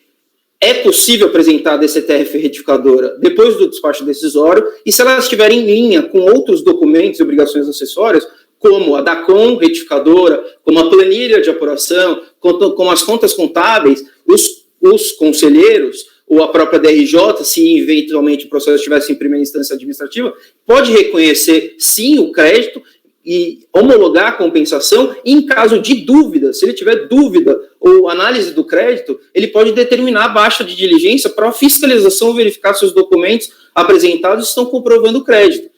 é possível apresentar a DCTF retificadora depois do despacho decisório, e se ela estiver em linha com outros documentos e obrigações acessórias, como a DACOM retificadora, como a planilha de apuração, como as contas contábeis, os conselheiros, ou a própria DRJ, se eventualmente o processo estivesse em primeira instância administrativa, pode reconhecer, sim, o crédito e homologar a compensação, e em caso de dúvida, se ele tiver dúvida ou análise do crédito, ele pode determinar a baixa de diligência para a fiscalização verificar se os documentos apresentados estão comprovando o crédito.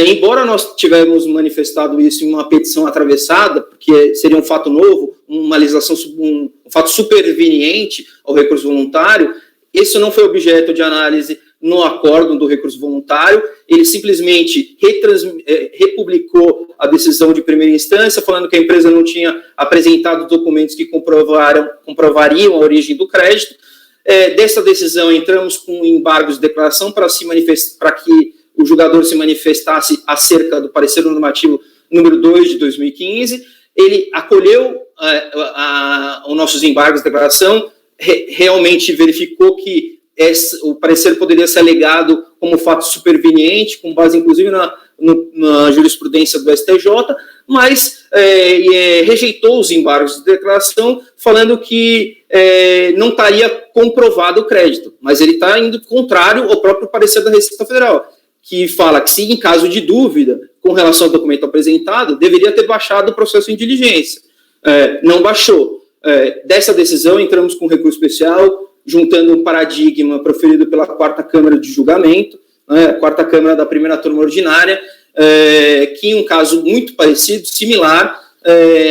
Embora nós tivéssemos manifestado isso em uma petição atravessada, porque seria um fato novo, uma legislação, um fato superveniente ao recurso voluntário, isso não foi objeto de análise no acórdão do recurso voluntário, ele simplesmente republicou a decisão de primeira instância, falando que a empresa não tinha apresentado documentos que comprovariam a origem do crédito. Dessa decisão, entramos com embargos de declaração para que o julgador se manifestasse acerca do parecer normativo número 2 de 2015, ele acolheu os nossos embargos de declaração, realmente verificou que o parecer poderia ser alegado como fato superveniente, com base inclusive na jurisprudência do STJ, mas rejeitou os embargos de declaração, falando que não estaria comprovado o crédito, mas ele está indo contrário ao próprio parecer da Receita Federal, que fala que, se em caso de dúvida com relação ao documento apresentado, deveria ter baixado o processo em diligência. Não baixou. Dessa decisão, entramos com recurso especial, juntando um paradigma proferido pela 4ª Câmara de Julgamento, a 4ª Câmara da primeira turma ordinária, que em um caso muito parecido, similar,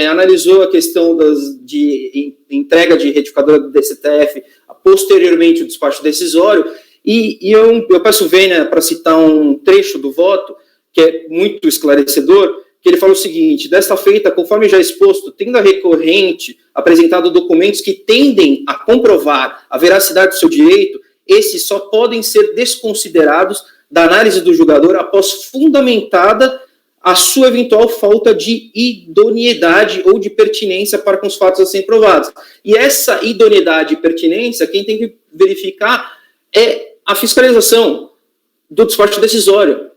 analisou a questão de entrega de retificadora do DCTF posteriormente ao despacho decisório, e eu peço Vênia para citar um trecho do voto, que é muito esclarecedor, que ele fala o seguinte: desta feita, conforme já exposto, tendo a recorrente apresentado documentos que tendem a comprovar a veracidade do seu direito, esses só podem ser desconsiderados da análise do julgador após fundamentada a sua eventual falta de idoneidade ou de pertinência para com os fatos a serem provados. E essa idoneidade e pertinência, quem tem que verificar é a fiscalização do despacho decisório,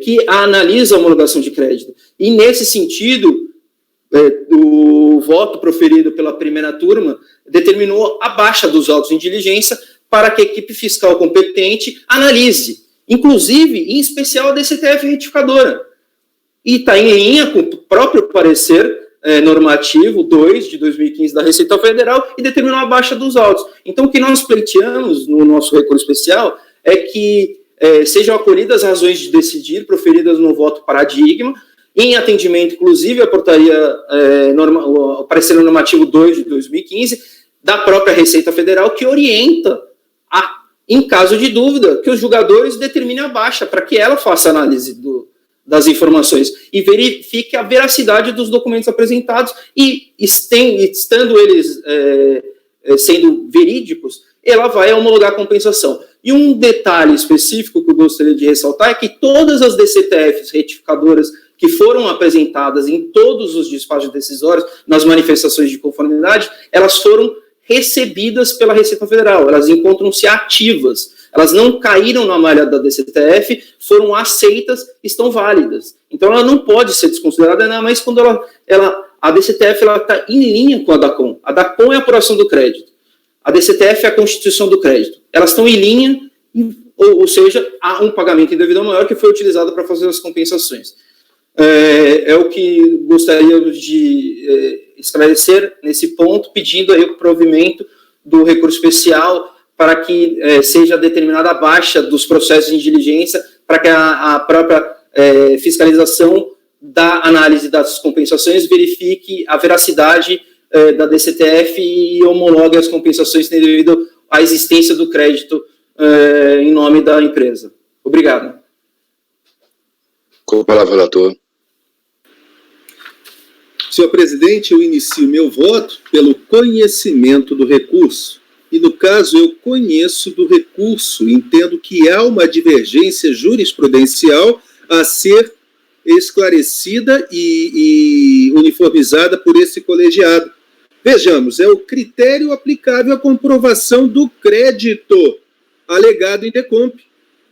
que analisa a homologação de crédito. E, nesse sentido, o voto proferido pela primeira turma determinou a baixa dos autos em diligência para que a equipe fiscal competente analise, inclusive, em especial, a DCTF retificadora. E está em linha com o próprio parecer normativo 2 de 2015 da Receita Federal e determinou a baixa dos autos. Então, o que nós pleiteamos no nosso recurso especial é que sejam acolhidas as razões de decidir proferidas no voto paradigma, em atendimento, inclusive, à portaria, o parecer normativo 2 de 2015, da própria Receita Federal, que orienta, em caso de dúvida, que os julgadores determinem a baixa, para que ela faça análise das informações e verifique a veracidade dos documentos apresentados e, estando eles sendo verídicos, ela vai homologar a compensação. E um detalhe específico que eu gostaria de ressaltar é que todas as DCTFs retificadoras que foram apresentadas em todos os despachos decisórios, nas manifestações de conformidade, elas foram recebidas pela Receita Federal, elas encontram-se ativas, elas não caíram na malha da DCTF, foram aceitas, estão válidas. Então ela não pode ser desconsiderada, ainda mais quando a DCTF está em linha com a DACOM. A DACOM é a apuração do crédito. A DCTF é a constituição do crédito. Elas estão em linha, ou seja, há um pagamento indevido maior que foi utilizado para fazer as compensações. É o que gostaria de esclarecer nesse ponto, pedindo aí o provimento do recurso especial para que seja determinada a baixa dos processos de diligência, para que a própria fiscalização da análise das compensações verifique a veracidade da DCTF e homologue as compensações devido à existência do crédito em nome da empresa. Obrigado. Com a palavra, relator. Senhor presidente, eu inicio meu voto pelo conhecimento do recurso. E, no caso, eu conheço do recurso, entendo que há uma divergência jurisprudencial a ser esclarecida e uniformizada por esse colegiado. Vejamos, é o critério aplicável à comprovação do crédito alegado em DECOMP.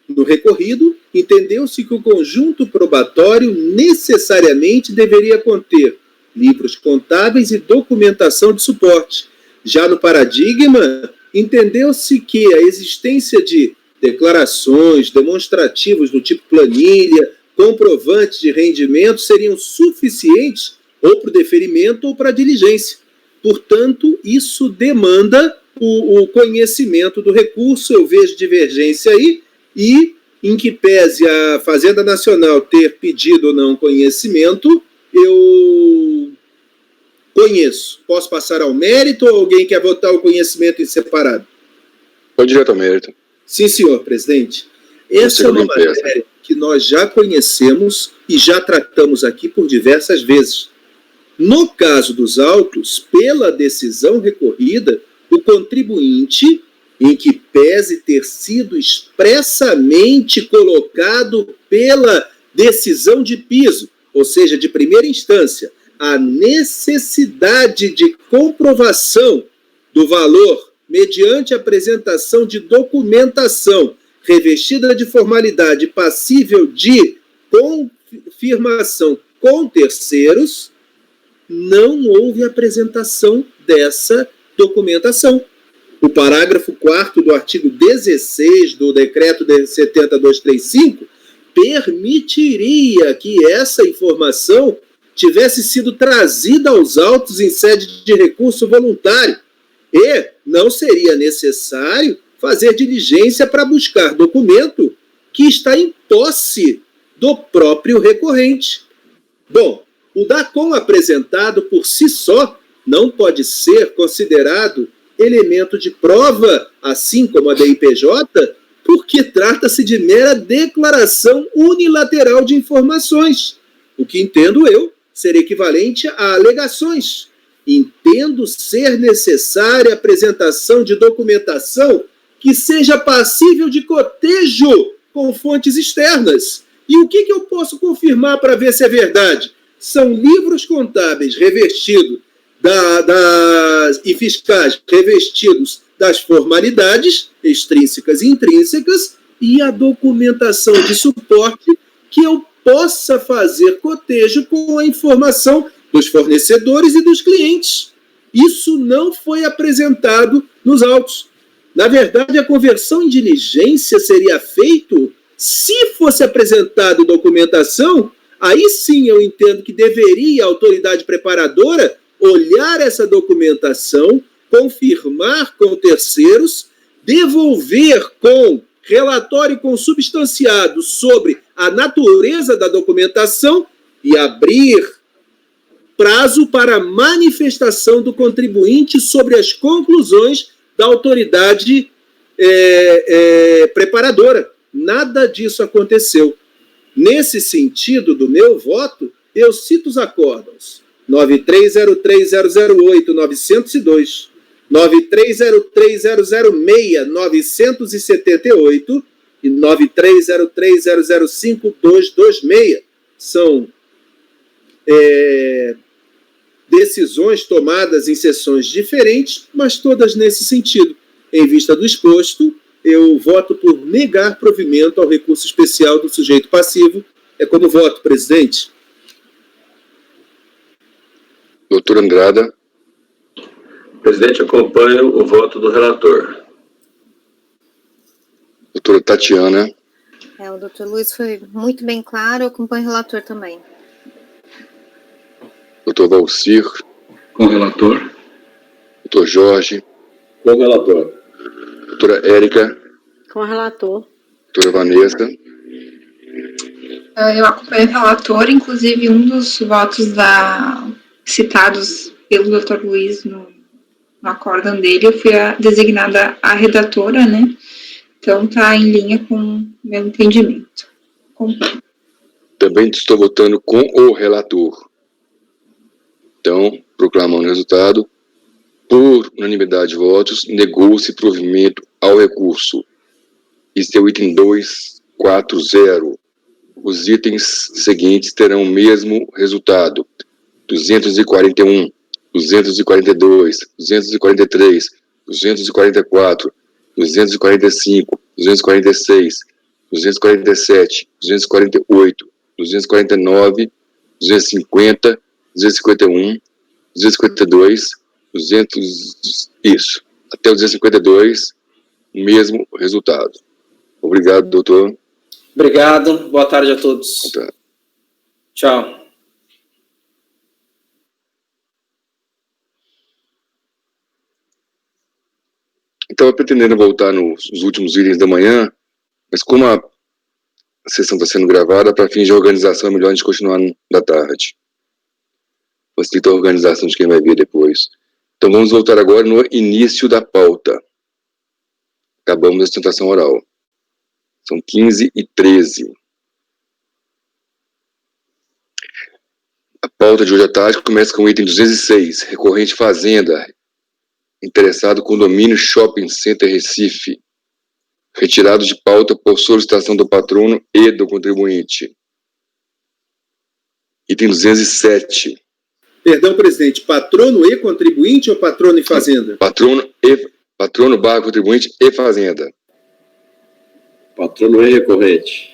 No recorrido, entendeu-se que o conjunto probatório necessariamente deveria conter livros contábeis e documentação de suporte. Já no paradigma, entendeu-se que a existência de declarações, demonstrativos do tipo planilha, comprovantes de rendimento seriam suficientes ou para o deferimento ou para a diligência. Portanto, isso demanda o conhecimento do recurso. Eu vejo divergência aí, e em que pese a Fazenda Nacional ter pedido ou não conhecimento, eu conheço. Posso passar ao mérito ou alguém quer votar o conhecimento em separado? Pode direto ao mérito. Sim, senhor presidente. Essa é uma matéria que nós já conhecemos e já tratamos aqui por diversas vezes. No caso dos autos, pela decisão recorrida, o contribuinte, em que pese ter sido expressamente colocado pela decisão de piso, ou seja, de primeira instância, a necessidade de comprovação do valor mediante apresentação de documentação revestida de formalidade passível de confirmação com terceiros, não houve apresentação dessa documentação. O parágrafo 4º do artigo 16 do decreto 70.235 permitiria que essa informação tivesse sido trazida aos autos em sede de recurso voluntário e não seria necessário fazer diligência para buscar documento que está em posse do próprio recorrente. Bom, o DACOM apresentado por si só não pode ser considerado elemento de prova, assim como a DIPJ, porque trata-se de mera declaração unilateral de informações, o que entendo eu ser equivalente a alegações. Entendo ser necessária a apresentação de documentação que seja passível de cotejo com fontes externas. E o que eu posso confirmar para ver se é verdade? São livros contábeis revestidos e fiscais revestidos das formalidades extrínsecas e intrínsecas e a documentação de suporte que eu possa fazer cotejo com a informação dos fornecedores e dos clientes. Isso não foi apresentado nos autos. Na verdade, a conversão em diligência seria feita se fosse apresentada documentação. Aí sim eu entendo que deveria a autoridade preparadora olhar essa documentação, confirmar com terceiros, devolver com relatório consubstanciado sobre a natureza da documentação e abrir prazo para manifestação do contribuinte sobre as conclusões da autoridade preparadora. Nada disso aconteceu. Nesse sentido do meu voto, eu cito os acórdãos 9303008902, 9303006978 e 9303005226. São decisões tomadas em sessões diferentes, mas todas nesse sentido. Em vista do exposto, eu voto por negar provimento ao recurso especial do sujeito passivo. É como voto, presidente. Doutor Andrada. Presidente, acompanho o voto do relator. Doutora Tatiana. O doutor Luiz foi muito bem claro, eu acompanho o relator também. Doutor Valcir. Com o relator. Doutor Jorge. Com o relator. doutora Érica. Com o relator. Doutora Vanessa. Eu acompanho o relator, inclusive um dos votos citados pelo Dr. Luiz no acórdão dele, eu fui designada a redatora, né? Então está em linha com o meu entendimento. Acompanho. Também estou votando com o relator. Então, proclamando o resultado, por unanimidade de votos, negou-se provimento ao recurso. Este é o item 240. Os itens seguintes terão o mesmo resultado: 241, 242, 243, 244, 245, 246, 247, 248, 249, 250, 251, 252, 200, isso, até o 252, o mesmo resultado. Obrigado, doutor. Obrigado, boa tarde a todos. Boa tarde. Tchau. Estava pretendendo voltar nos últimos itens da manhã, mas como a sessão está sendo gravada, para fins de organização, é melhor a gente continuar da tarde. Facilita a organização de quem vai ver depois. Então vamos voltar agora no início da pauta. Acabamos a sustentação oral. São 15h13. A pauta de hoje à tarde começa com o item 206, recorrente Fazenda, interessado condomínio Shopping Center Recife, retirado de pauta por solicitação do patrono e do contribuinte. Item 207. Perdão, presidente, patrono e contribuinte ou patrono e fazenda? Patrono barra contribuinte e fazenda. Patrono e recorrente.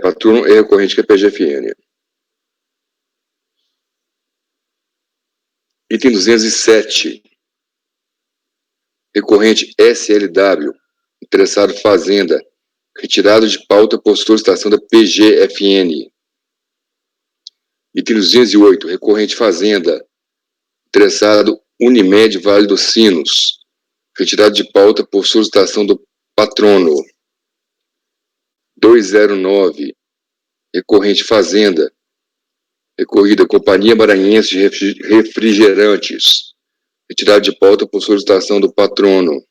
Patrono e recorrente, que é PGFN. Item 207. Recorrente SLW, interessado Fazenda, retirado de pauta por solicitação da PGFN. Item 208, recorrente Fazenda, interessado Unimed Vale dos Sinos, retirado de pauta por solicitação do patrono. 209, recorrente Fazenda, recorrida Companhia Maranhense de Refrigerantes, retirado de pauta por solicitação do patrono.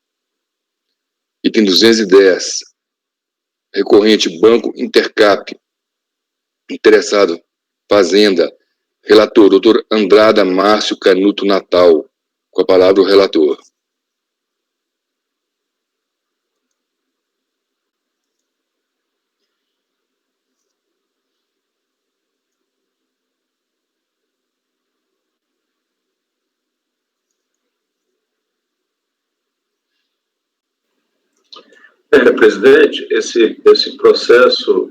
Item 210, recorrente Banco Intercap, interessado Fazenda, relator Dr. Andrada Márcio Canuto Natal. Com a palavra o relator. Presidente, esse processo,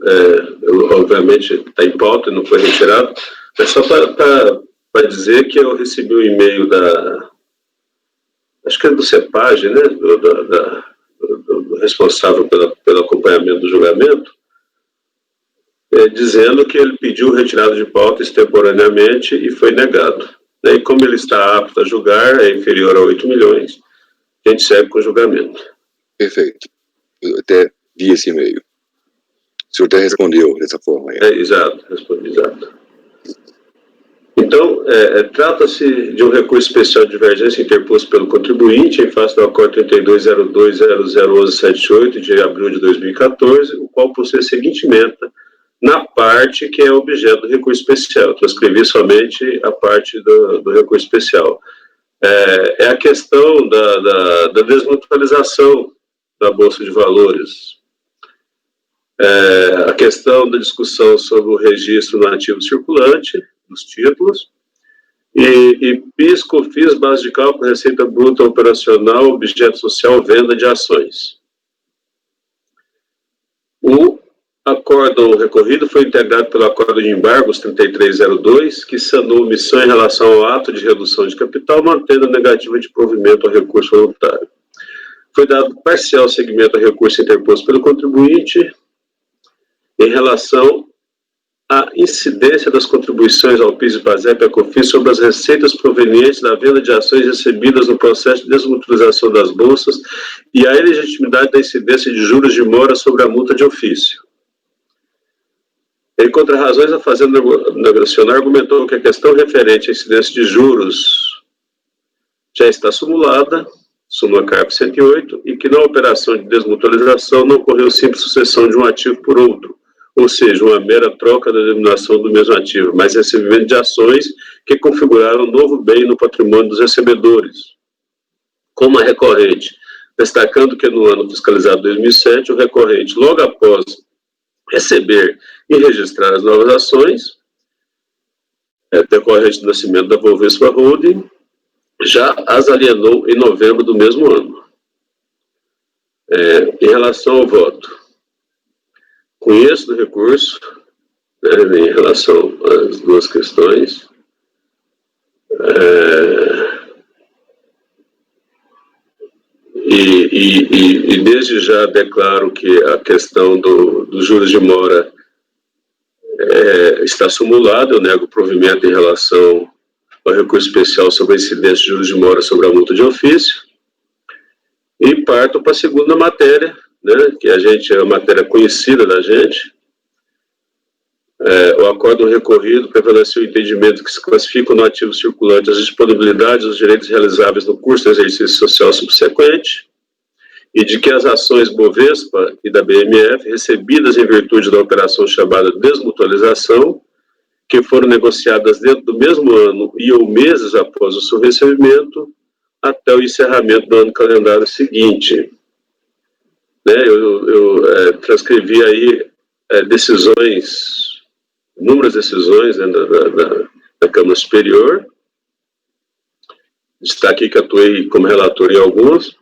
obviamente, está em pauta e não foi retirado, mas só para dizer que eu recebi um e-mail acho que é do CEPAG, né, do responsável pelo acompanhamento do julgamento, dizendo que ele pediu retirada de pauta extemporaneamente e foi negado. E como ele está apto a julgar, é inferior a 8 milhões, a gente segue com o julgamento. Perfeito. Eu até vi esse e-mail. O senhor até respondeu dessa forma. Exato, respondi, exato. Então, trata-se de um recurso especial de divergência interposto pelo contribuinte em face do acordo 3202001178 de abril de 2014, o qual possui a seguinte ementa na parte que é objeto do recurso especial. Eu transcrevi somente a parte do recurso especial. É a questão da desmutualização da Bolsa de Valores, a questão da discussão sobre o registro no ativo circulante dos títulos e PIS, COFINS, base de cálculo, receita bruta operacional, objeto social, venda de ações. O acórdão recorrido foi integrado pelo acordo de embargos 3302, que sanou omissão em relação ao ato de redução de capital, mantendo a negativa de provimento ao recurso voluntário. Foi dado parcial seguimento ao recurso interposto pelo contribuinte em relação a incidência das contribuições ao PIS e PASEP e à COFINS sobre as receitas provenientes da venda de ações recebidas no processo de desmutualização das bolsas e a ilegitimidade da incidência de juros de mora sobre a multa de ofício. Em contrarrazões, a Fazenda Nacional argumentou que a questão referente à incidência de juros já está simulada, súmula CARP 108, e que na operação de desmutualização não ocorreu simples sucessão de um ativo por outro, ou seja, uma mera troca da denominação do mesmo ativo, mas recebimento de ações que configuraram um novo bem no patrimônio dos recebedores, como a recorrente, destacando que no ano fiscalizado 2007, o recorrente, logo após receber e registrar as novas ações, decorrente do nascimento da Bovespa Holding, já as alienou em novembro do mesmo ano. Em relação ao voto, conheço do recurso, em relação às duas questões, e desde já declaro que a questão dos juros de mora está simulada. Eu nego o provimento em relação ao recurso especial sobre a incidência de juros de mora sobre a multa de ofício, e parto para a segunda matéria, né, que é uma matéria conhecida da gente. O acordo recorrido prevaleceu o entendimento que se classificam no ativo circulante as disponibilidades dos direitos realizáveis no curso do exercício social subsequente, e de que as ações Bovespa e da BMF, recebidas em virtude da operação chamada desmutualização, que foram negociadas dentro do mesmo ano e ou meses após o seu recebimento, até o encerramento do ano calendário seguinte. Eu transcrevi aí inúmeras decisões, né, da Câmara Superior. Está aqui que atuei como relator em algumas.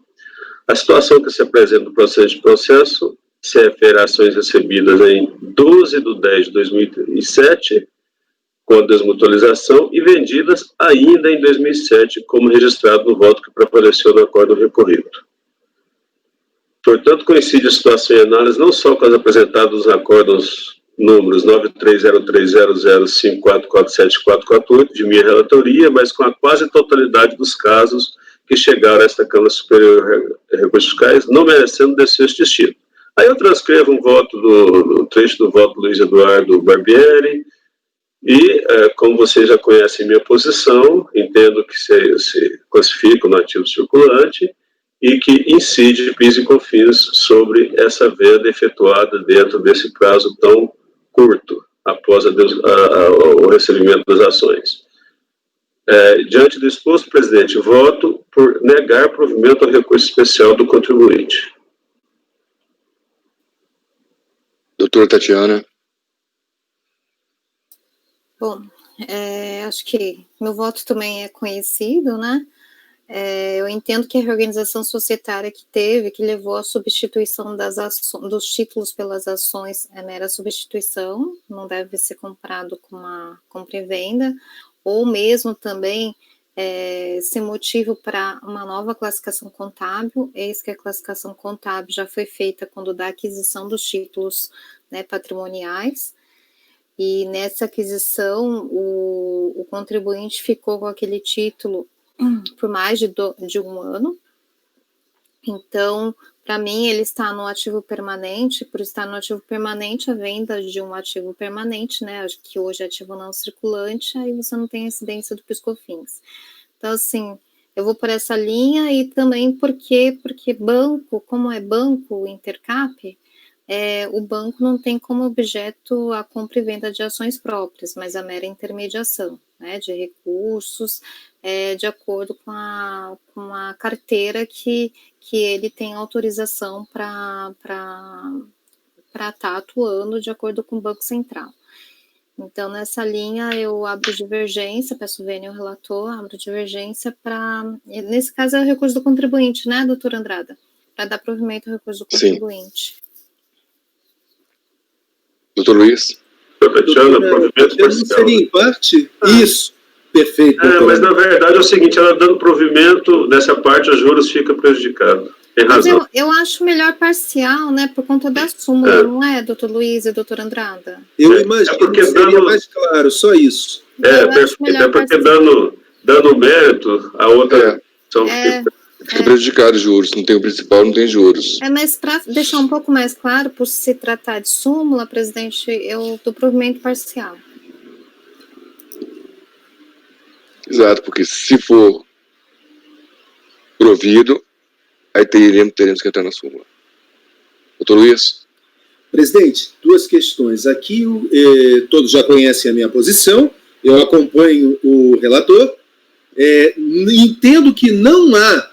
A situação que se apresenta no processo se refere a ações recebidas em 12 de 10 de 2007, com a desmutualização, e vendidas ainda em 2007, como registrado no voto que prevaleceu no acordo recorrido. Portanto, coincide a situação em análise não só com as apresentadas nos acordos números 930300544748 de minha relatoria, mas com a quase totalidade dos casos que chegaram a esta Câmara Superior de Recursos Fiscais, não merecendo desfecho distinto. Aí eu transcrevo um trecho do voto do Luiz Eduardo Barbieri, e, como vocês já conhecem minha posição, entendo que se classifica no ativo circulante e que incide PIS e COFINS sobre essa venda efetuada dentro desse prazo tão curto, após o recebimento das ações. Diante do exposto, presidente, voto por negar provimento ao recurso especial do contribuinte. Doutora Tatiana. Bom, acho que meu voto também é conhecido, né? Eu entendo que a reorganização societária que levou à substituição dos títulos pelas ações é mera substituição, não deve ser comprado com uma compra e venda, ou mesmo também ser motivo para uma nova classificação contábil, eis que a classificação contábil já foi feita quando da aquisição dos títulos, né, patrimoniais. E nessa aquisição, o contribuinte ficou com aquele título por mais de um ano. Então, para mim, ele está no ativo permanente. Por estar no ativo permanente, a venda de um ativo permanente, né, que hoje é ativo não circulante, aí você não tem incidência do PIS/COFINS. Então, assim, eu vou por essa linha, e também porque banco, como é banco Intercap, o banco não tem como objeto a compra e venda de ações próprias, mas a mera intermediação, né, de recursos, de acordo com a carteira que ele tem autorização para estar atuando de acordo com o Banco Central. Então, nessa linha, eu abro divergência, peço vênia ao relator, abro divergência nesse caso é o recurso do contribuinte, né, doutora Andrada? Para dar provimento ao recurso do contribuinte. Sim. Doutor Luiz? Seria em parte? Isso, perfeito. Mas na verdade é o seguinte, ela dando provimento, nessa parte os juros ficam prejudicados. Tem Mas razão. eu acho melhor parcial, né, por conta da súmula, não é, doutor Luiz e doutor Andrada? Eu imagino que seria mais claro, só isso. Até porque dando mérito, a outra opção fica prejudicado os juros. Não tem o principal, não tem juros. Mas para deixar um pouco mais claro, por se tratar de súmula, presidente, eu dou provimento parcial. Exato, porque se for provido, aí teremos que entrar na súmula. Doutor Luiz? Presidente, duas questões. Aqui, todos já conhecem a minha posição, eu acompanho o relator, entendo que não há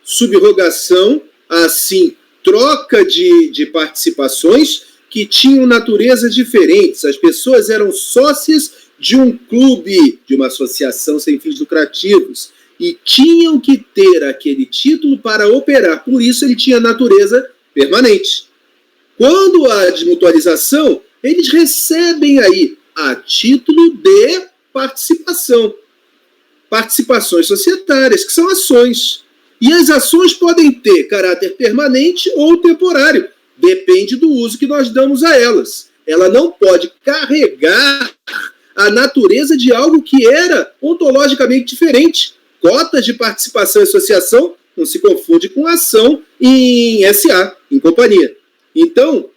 subrogação, assim, troca de participações que tinham naturezas diferentes. As pessoas eram sócias de um clube, de uma associação sem fins lucrativos, e tinham que ter aquele título para operar. Por isso, ele tinha natureza permanente. Quando há desmutualização, eles recebem aí a título de participação. Participações societárias, que são ações. E as ações podem ter caráter permanente ou temporário. Depende do uso que nós damos a elas. Ela não pode carregar a natureza de algo que era ontologicamente diferente. Cotas de participação e associação não se confunde com ação em SA, em companhia. Então,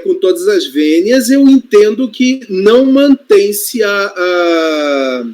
com todas as vênias, eu entendo que não mantém-se a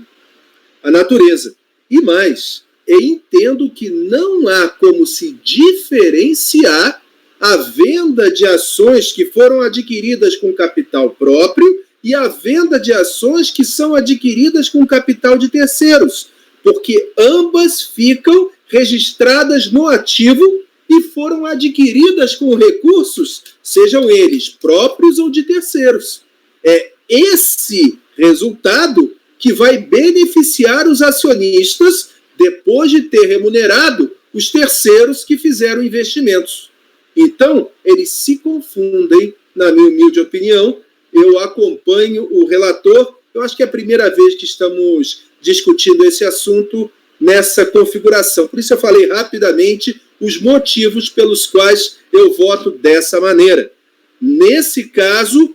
natureza. E mais, eu entendo que não há como se diferenciar a venda de ações que foram adquiridas com capital próprio e a venda de ações que são adquiridas com capital de terceiros, porque ambas ficam registradas no ativo e foram adquiridas com recursos, sejam eles próprios ou de terceiros. É esse resultado que vai beneficiar os acionistas depois de ter remunerado os terceiros que fizeram investimentos. Então, eles se confundem, na minha humilde opinião. Eu acompanho o relator. Eu acho que é a primeira vez que estamos discutindo esse assunto nessa configuração. Por isso eu falei rapidamente os motivos pelos quais eu voto dessa maneira. Nesse caso,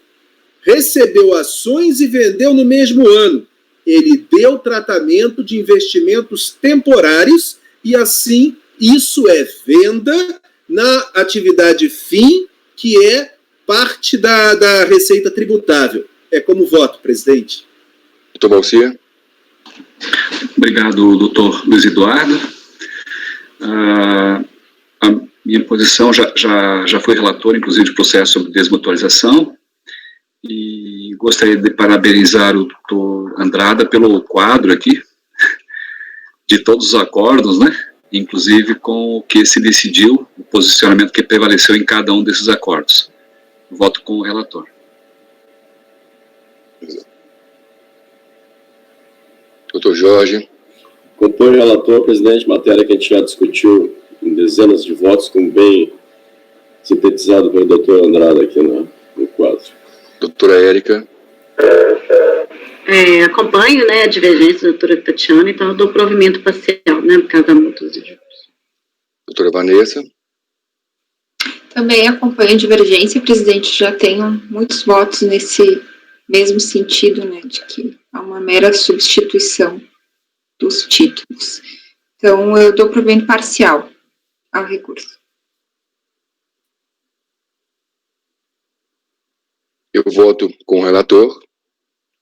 recebeu ações e vendeu no mesmo ano. Ele deu tratamento de investimentos temporários e, assim, isso é venda na atividade fim, que é parte da receita tributável. É como voto, presidente. Doutor Balcia. Obrigado, doutor Luiz Eduardo. A minha posição já foi relator, inclusive, de processo sobre desmutualização, e gostaria de parabenizar o doutor Andrada pelo quadro aqui, de todos os acordos, né? Inclusive com o que se decidiu, o posicionamento que prevaleceu em cada um desses acordos. Voto com o relator. Doutor Jorge. Compõe o relator, presidente, matéria que a gente já discutiu em dezenas de votos, como bem sintetizado pelo doutor Andrada aqui no quadro. Doutora Érica. Acompanho, né, a divergência da doutora Tatiana, então eu dou provimento parcial, né, por causa da multa dos juros. Doutora Vanessa. Também acompanho a divergência, presidente, já tenho muitos votos nesse mesmo sentido, né, de que há uma mera substituição dos títulos. Então, eu dou provimento parcial ao recurso. Eu voto com o relator,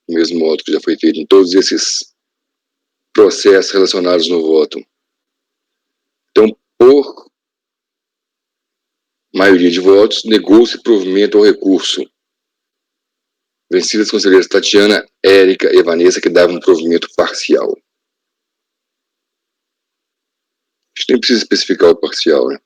o mesmo voto que já foi feito em todos esses processos relacionados no voto. Então, por maioria de votos, negou-se provimento ao recurso. Vencidas as conselheiras Tatiana, Érica e Vanessa, que davam um provimento parcial. A gente nem precisa especificar o parcial, né?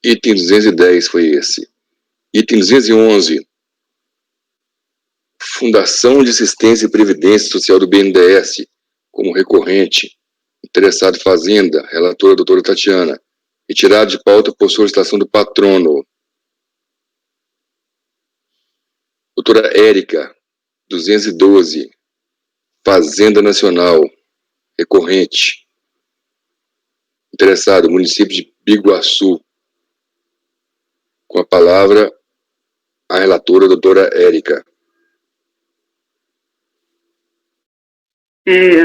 Item 210 foi esse. Item 211. Fundação de Assistência e Previdência Social do BNDES, como recorrente. Interessado em Fazenda, relatora a doutora Tatiana. Retirado de pauta por solicitação do patrono. Doutora Érica, 212. Fazenda Nacional, recorrente. Interessado, município de Biguaçu. Com a palavra, a relatora, a doutora Érica.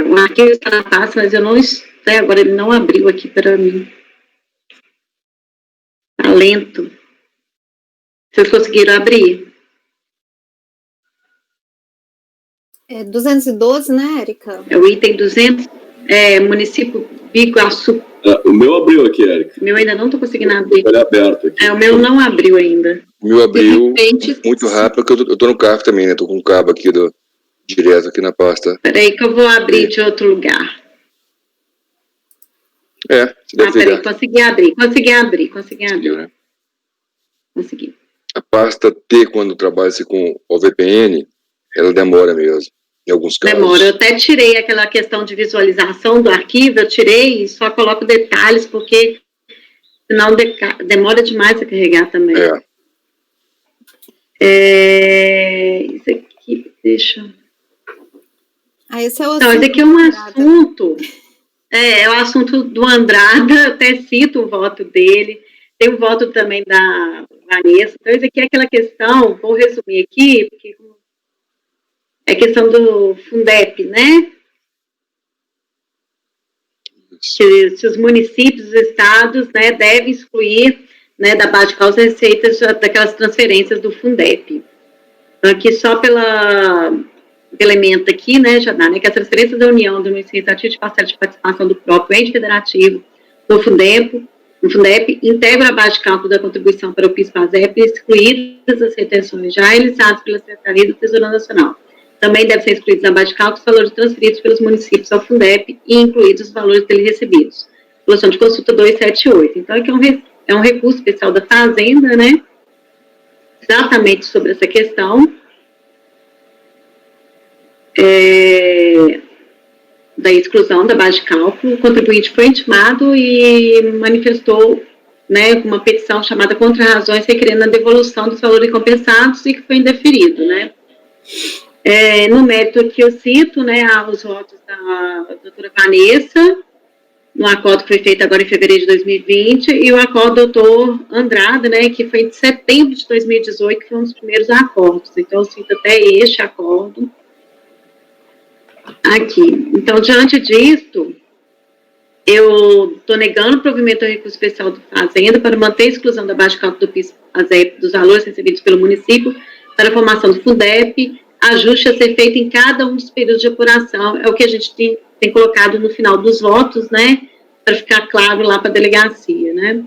O arquivo está na pasta, mas eu não até agora ele não abriu aqui para mim. Está lento. Vocês conseguiram abrir? É 212, né, Érica? É o item 200, município Biguaçu. O meu abriu aqui, Érica. O meu ainda não estou conseguindo abrir. Ele é aberto aqui. O meu não abriu ainda. O meu abriu muito rápido, porque eu estou no CAF também, né? Estou com o cabo aqui direto aqui na pasta. Peraí que eu vou abrir de outro lugar. Você deve peraí, consegui abrir. Conseguiu, né? Consegui. A pasta T, quando trabalha-se com o VPN, ela demora mesmo, em alguns casos. Demora. Eu até tirei aquela questão de visualização do arquivo, eu tirei e só coloco detalhes, porque senão demora demais a carregar também. Isso aqui, deixa... esse é o esse aqui é um assunto... É o assunto do Andrada, até cito o voto dele, tem o voto também da Vanessa. Então, isso aqui é aquela questão, vou resumir aqui, porque é questão do Fundep, né? Se os municípios, os estados, né, devem excluir, né, da base de cálculo as receitas daquelas transferências do Fundep. Então, aqui só pela elemento aqui, né, já dá, né, que as transferências da União do município de parcela de participação do próprio ente federativo no Fundep integram a base de cálculo da contribuição para o PIS-PASEP, excluídas as retenções já realizadas pela Secretaria do Tesouro Nacional. Também devem ser excluídos na base de cálculo os valores transferidos pelos municípios ao Fundep e incluídos os valores dele recebidos. Solução de consulta 278. Então, aqui é um recurso especial da Fazenda, né, exatamente sobre essa questão. Da exclusão da base de cálculo, o contribuinte foi intimado e manifestou, né, uma petição chamada contra-razões requerendo a devolução dos valores compensados e que foi indeferido, né. No mérito aqui eu cito, né, os votos da doutora Vanessa, no acordo que foi feito agora em fevereiro de 2020, e o acordo do doutor Andrada, né, que foi em setembro de 2018, que foi um dos primeiros acordos. Então, eu cito até este acordo aqui. Então, diante disso, eu estou negando o provimento ao recurso especial do Fazenda para manter a exclusão da base de cálculo do PIS-PASEP dos valores recebidos pelo município para a formação do Fundep, ajuste a ser feito em cada um dos períodos de apuração. É o que a gente tem colocado no final dos votos, né, para ficar claro lá para a delegacia, né.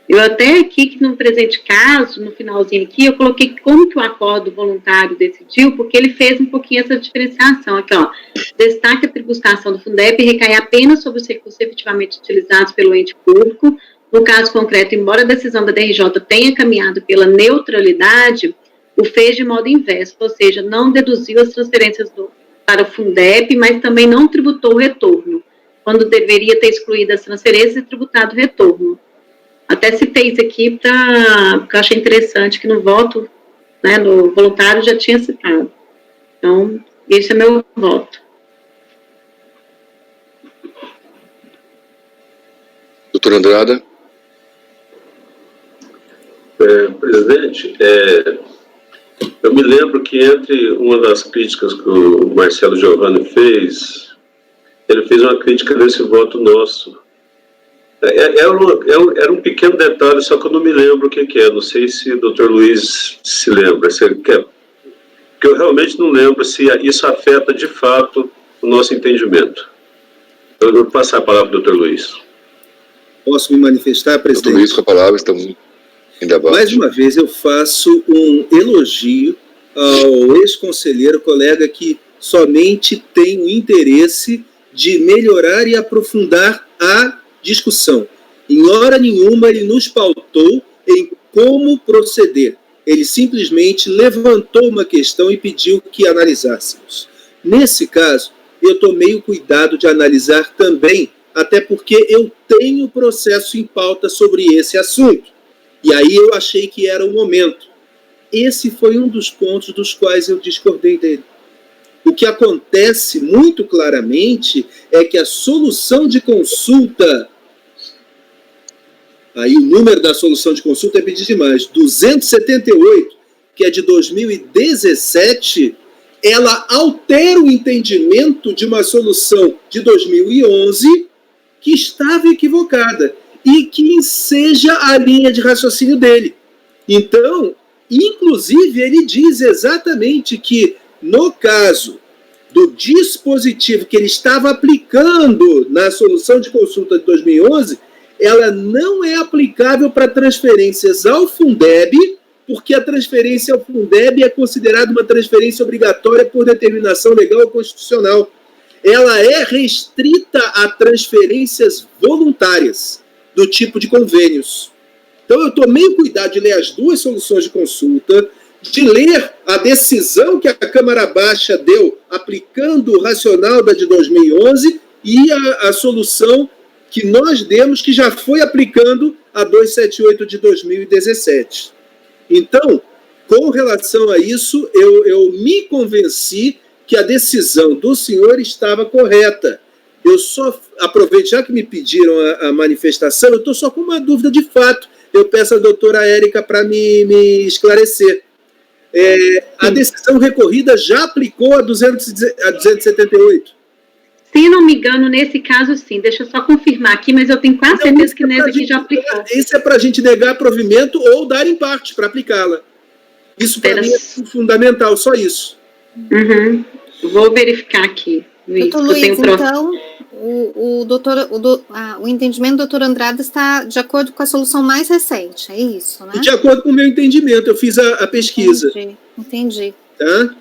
Eu até aqui, que no presente caso, no finalzinho aqui, eu coloquei como que o acordo voluntário decidiu, porque ele fez um pouquinho essa diferenciação aqui, ó. Destaque a tributação do Fundep recai apenas sobre os recursos efetivamente utilizados pelo ente público. No caso concreto, embora a decisão da DRJ tenha caminhado pela neutralidade, o fez de modo inverso, ou seja, não deduziu as transferências para o Fundep, mas também não tributou o retorno, quando deveria ter excluído as transferências e tributado o retorno. Até citei isso aqui porque eu achei interessante que no voto, né, no voluntário já tinha citado. Então, esse é meu voto. Doutor Andrada. Presidente, eu me lembro que entre uma das críticas que o Marcelo Giovanni fez, ele fez uma crítica desse voto nosso. Era um pequeno detalhe, só que eu não me lembro o que é. Não sei se o doutor Luiz se lembra. Porque eu realmente não lembro se isso afeta de fato o nosso entendimento. Eu vou passar a palavra para o doutor Luiz. Posso me manifestar, presidente? Doutor Luiz, com a palavra, estamos em debate. Mais uma vez, eu faço um elogio ao ex-conselheiro, colega que somente tem o interesse de melhorar e aprofundar a discussão. Em hora nenhuma ele nos pautou em como proceder. Ele simplesmente levantou uma questão e pediu que analisássemos. Nesse caso, eu tomei o cuidado de analisar também, até porque eu tenho processo em pauta sobre esse assunto. E aí eu achei que era o momento. Esse foi um dos pontos dos quais eu discordei dele. o que acontece muito claramente é que a solução de consulta, aí o número da solução de consulta é pedir demais, 278, que é de 2017, ela altera o entendimento de uma solução de 2011 que estava equivocada e que enseja a linha de raciocínio dele. Então, inclusive, ele diz exatamente que, no caso do dispositivo que ele estava aplicando na solução de consulta de 2011, ela não é aplicável para transferências ao Fundeb, porque a transferência ao Fundeb é considerada uma transferência obrigatória por determinação legal ou constitucional. Ela é restrita a transferências voluntárias, do tipo de convênios. Então, eu tomei o cuidado de ler as duas soluções de consulta, de ler a decisão que a Câmara Baixa deu aplicando o racional da de 2011 e a solução que nós demos, que já foi aplicando a 278 de 2017. Então, com relação a isso, eu me convenci que a decisão do senhor estava correta. Eu só aproveito, já que me pediram a manifestação, eu estou só com uma dúvida de fato. Eu peço à doutora Érica para me esclarecer. A decisão recorrida já aplicou a 278? Se não me engano, nesse caso, sim. Deixa eu só confirmar aqui, mas eu tenho quase certeza que nesse aqui já aplicou. Isso é para a gente negar provimento ou dar em parte para aplicá-la. Isso para mim é fundamental, só isso. Uhum. Vou verificar aqui. Doutor Luiz, então, o entendimento do doutor Andrada está de acordo com a solução mais recente, é isso, né? De acordo com o meu entendimento, eu fiz a pesquisa. Entendi. Tá?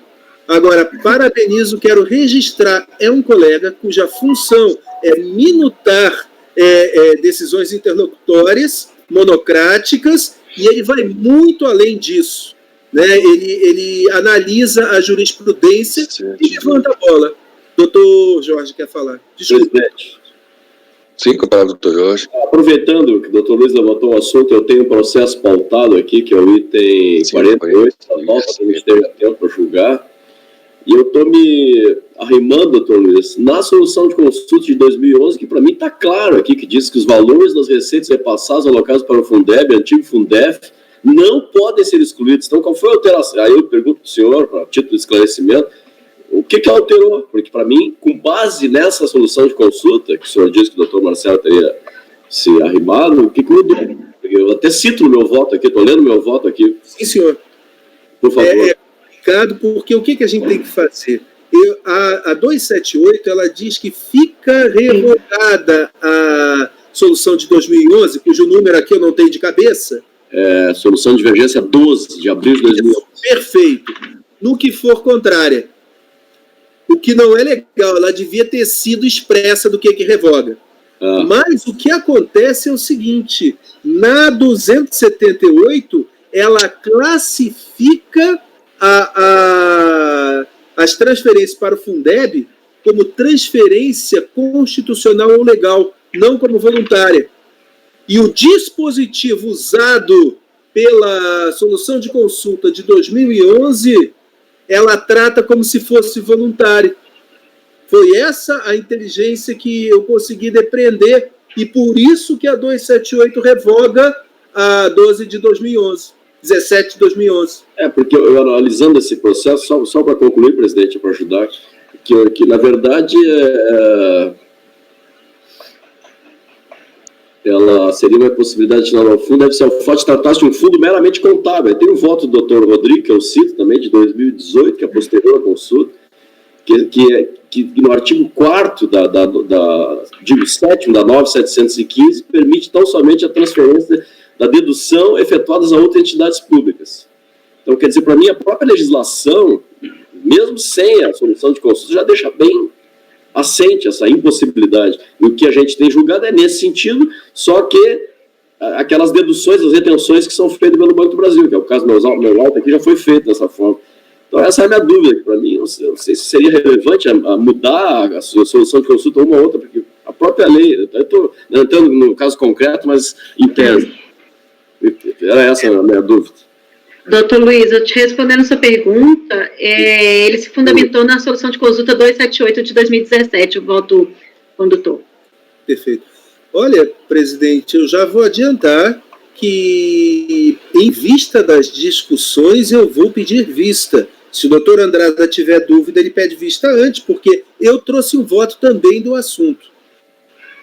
Agora, parabenizo, quero registrar, é um colega cuja função é minutar decisões interlocutórias, monocráticas, e ele vai muito além disso. Né? Ele analisa a jurisprudência e levanta a bola. Doutor Jorge quer falar. Desculpa. Presidente. Sim, com a palavra, doutor Jorge. Aproveitando que o doutor Luiz levantou o assunto, eu tenho um processo pautado aqui, que é o item 48, a nota que a gente teve tempo para julgar, e eu estou me arrimando, doutor Luiz, na solução de consulta de 2011, que para mim está claro aqui, que diz que os valores das receitas repassadas alocados para o Fundeb, antigo Fundef, não podem ser excluídos. Então, qual foi a alteração? Aí eu pergunto para o senhor, a título de esclarecimento, o que alterou? Porque, para mim, com base nessa solução de consulta, que o senhor disse que o doutor Marcelo teria se arrimado, o que mudou? Eu até cito no meu voto aqui, estou lendo meu voto aqui. Sim, senhor. Por favor. É complicado, porque o que a gente tem que fazer? A 278, ela diz que fica revogada a solução de 2011, cujo número aqui eu não tenho de cabeça. Solução de divergência 12, de abril de 2011. Perfeito. No que for contrária. O que não é legal, ela devia ter sido expressa do que revoga. Mas o que acontece é o seguinte, na 278, ela classifica as transferências para o Fundeb como transferência constitucional ou legal, não como voluntária. E o dispositivo usado pela solução de consulta de 2011, ela trata como se fosse voluntário. Foi essa a inteligência que eu consegui depreender, e por isso que a 278 revoga a 12 de 2011, 17 de 2011. Porque eu analisando esse processo, só para concluir, presidente, para ajudar, que na verdade ela seria uma possibilidade de ao fundo, deve ser o fato de tratar-se de um fundo meramente contábil. Tem um voto do doutor Rodrigo, que eu cito também, de 2018, que é posterior à consulta, que no artigo 4º digo 7º da 9715, permite tão somente a transferência da dedução efetuadas a outras entidades públicas. Então, quer dizer, para mim, a própria legislação, mesmo sem a solução de consulta, já deixa bem assente essa impossibilidade. E o que a gente tem julgado é nesse sentido, só que aquelas deduções, as retenções que são feitas pelo Banco do Brasil, que é o caso do meu laudo aqui, já foi feito dessa forma. Então, essa é a minha dúvida, que para mim, não sei se seria relevante a mudar a solução de consulta uma ou outra, porque a própria lei, eu estou entrando no caso concreto, mas em tese. Era essa a minha dúvida. Doutor Luiz, eu te respondendo a sua pergunta, ele se fundamentou na solução de consulta 278 de 2017, o voto condutor. Perfeito. Olha, presidente, eu já vou adiantar que, em vista das discussões, eu vou pedir vista. Se o doutor Andrada tiver dúvida, ele pede vista antes, porque eu trouxe um voto também do assunto.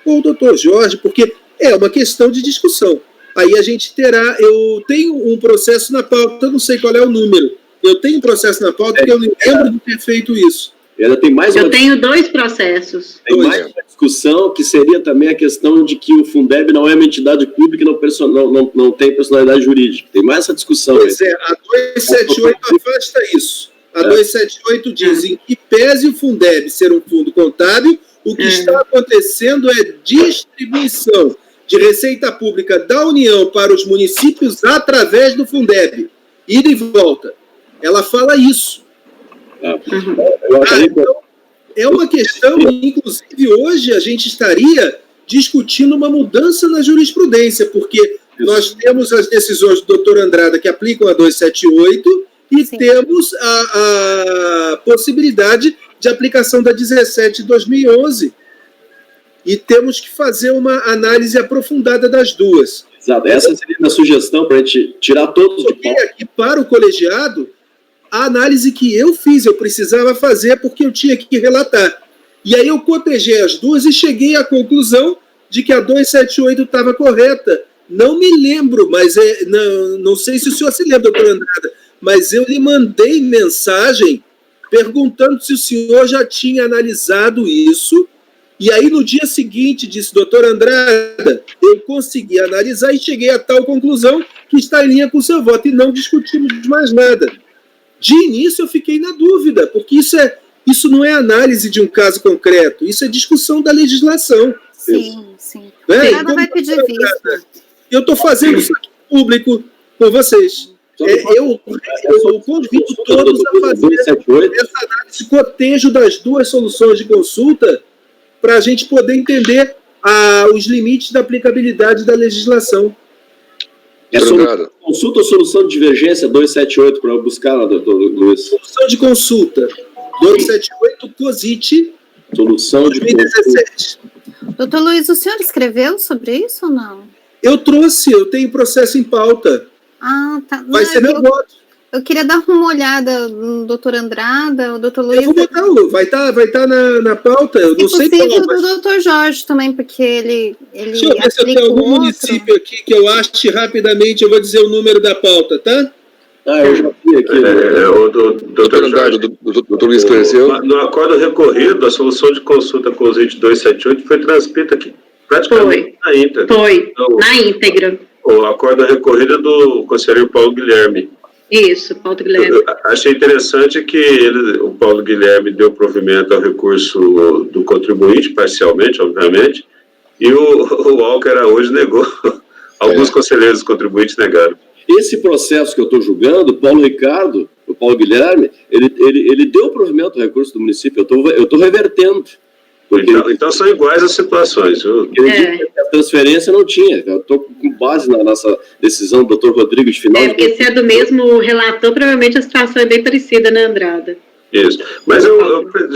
Ou o doutor Jorge, porque é uma questão de discussão. Aí a gente terá... Eu tenho um processo na pauta, eu não sei qual é o número. Eu tenho um processo na pauta porque eu não lembro de ter feito isso. Ela tem mais eu tenho 2 processos. Tem mais uma discussão, que seria também a questão de que o Fundeb não é uma entidade pública e não tem personalidade jurídica. Tem mais essa discussão. Pois é, a 278 afasta isso. A 278 diz em que pese o Fundeb ser um fundo contábil, o que está acontecendo é distribuição de receita pública da União para os municípios através do Fundeb. Ida e volta. Ela fala isso. Então, é uma questão, inclusive hoje a gente estaria discutindo uma mudança na jurisprudência, porque nós temos as decisões do doutor Andrada que aplicam a 278 e temos a possibilidade de aplicação da 17 de 2011. E temos que fazer uma análise aprofundada das duas. Exato, essa seria a sugestão para a gente tirar todos de pauta. Aqui para o colegiado, a análise que eu fiz, eu precisava fazer porque eu tinha que relatar. E aí eu cotejei as duas e cheguei à conclusão de que a 278 estava correta. Não me lembro, mas não sei se o senhor se lembra, doutor Andrada, mas eu lhe mandei mensagem perguntando se o senhor já tinha analisado isso. E aí, no dia seguinte, disse, doutor Andrada, eu consegui analisar e cheguei a tal conclusão que está em linha com o seu voto e não discutimos mais nada. De início, eu fiquei na dúvida, porque isso não é análise de um caso concreto, isso é discussão da legislação. Sim, sim. Né? Ela vai pedir vista. Eu estou fazendo isso aqui público com vocês. Eu convido todos a fazer essa análise, cotejo das duas soluções de consulta para a gente poder entender os limites da aplicabilidade da legislação. Consulta ou solução de divergência 278 para buscar, doutor Luiz? Solução de consulta 278 COSIT solução de 2017. Doutor Luiz, o senhor escreveu sobre isso ou não? Eu tenho processo em pauta. Ah, tá. Vai ser meu voto. Eu queria dar uma olhada no doutor Andrada, o doutor Luiz. Eu vou botar, vai estar na pauta, eu não sei qual. Se do doutor Jorge também, porque ele deixa eu ver se eu tenho algum município aqui que eu ache rapidamente, eu vou dizer o número da pauta, tá? Eu já vi aqui. O doutor Andrada, doutor Luiz esclareceu. No acordo recorrido, a solução de consulta com os 278 foi transcrita aqui praticamente na íntegra. Na íntegra. O acordo recorrido do conselheiro Paulo Guilherme. Isso, Paulo Guilherme. Eu achei interessante que o Paulo Guilherme deu provimento ao recurso do contribuinte, parcialmente, obviamente, e o Walker Araújo negou. Alguns conselheiros contribuintes negaram. Esse processo que eu estou julgando, o Paulo Guilherme, ele deu provimento ao recurso do município, eu estou revertendo. Então são iguais as situações. A transferência não tinha. Eu estou com base na nossa decisão do doutor Rodrigo de final. Porque se é do mesmo relator, provavelmente a situação é bem parecida, né, Andrada? Isso. Mas,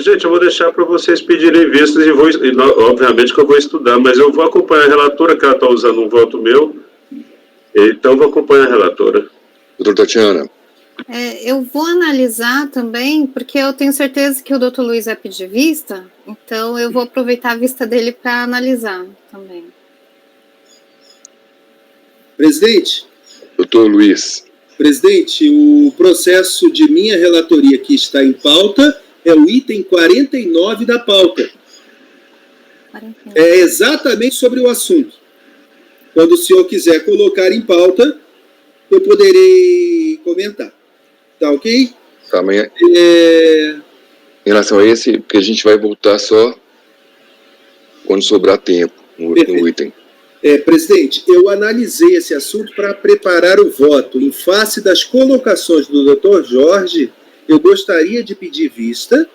gente, eu vou deixar para vocês pedirem vistas e obviamente que eu vou estudar, mas eu vou acompanhar a relatora, que ela está usando um voto meu, então vou acompanhar a relatora. Doutor Tatiana. Eu vou analisar também, porque eu tenho certeza que o doutor Luiz vai pedir vista, então eu vou aproveitar a vista dele para analisar também. Presidente. Doutor Luiz. Presidente, o processo de minha relatoria que está em pauta é o item 49 da pauta. 49. É exatamente sobre o assunto. Quando o senhor quiser colocar em pauta, eu poderei comentar. Tá ok? Tá, amanhã. Em relação a esse, porque a gente vai voltar só quando sobrar tempo no item. Presidente, eu analisei esse assunto para preparar o voto. Em face das colocações do doutor Jorge, eu gostaria de pedir vista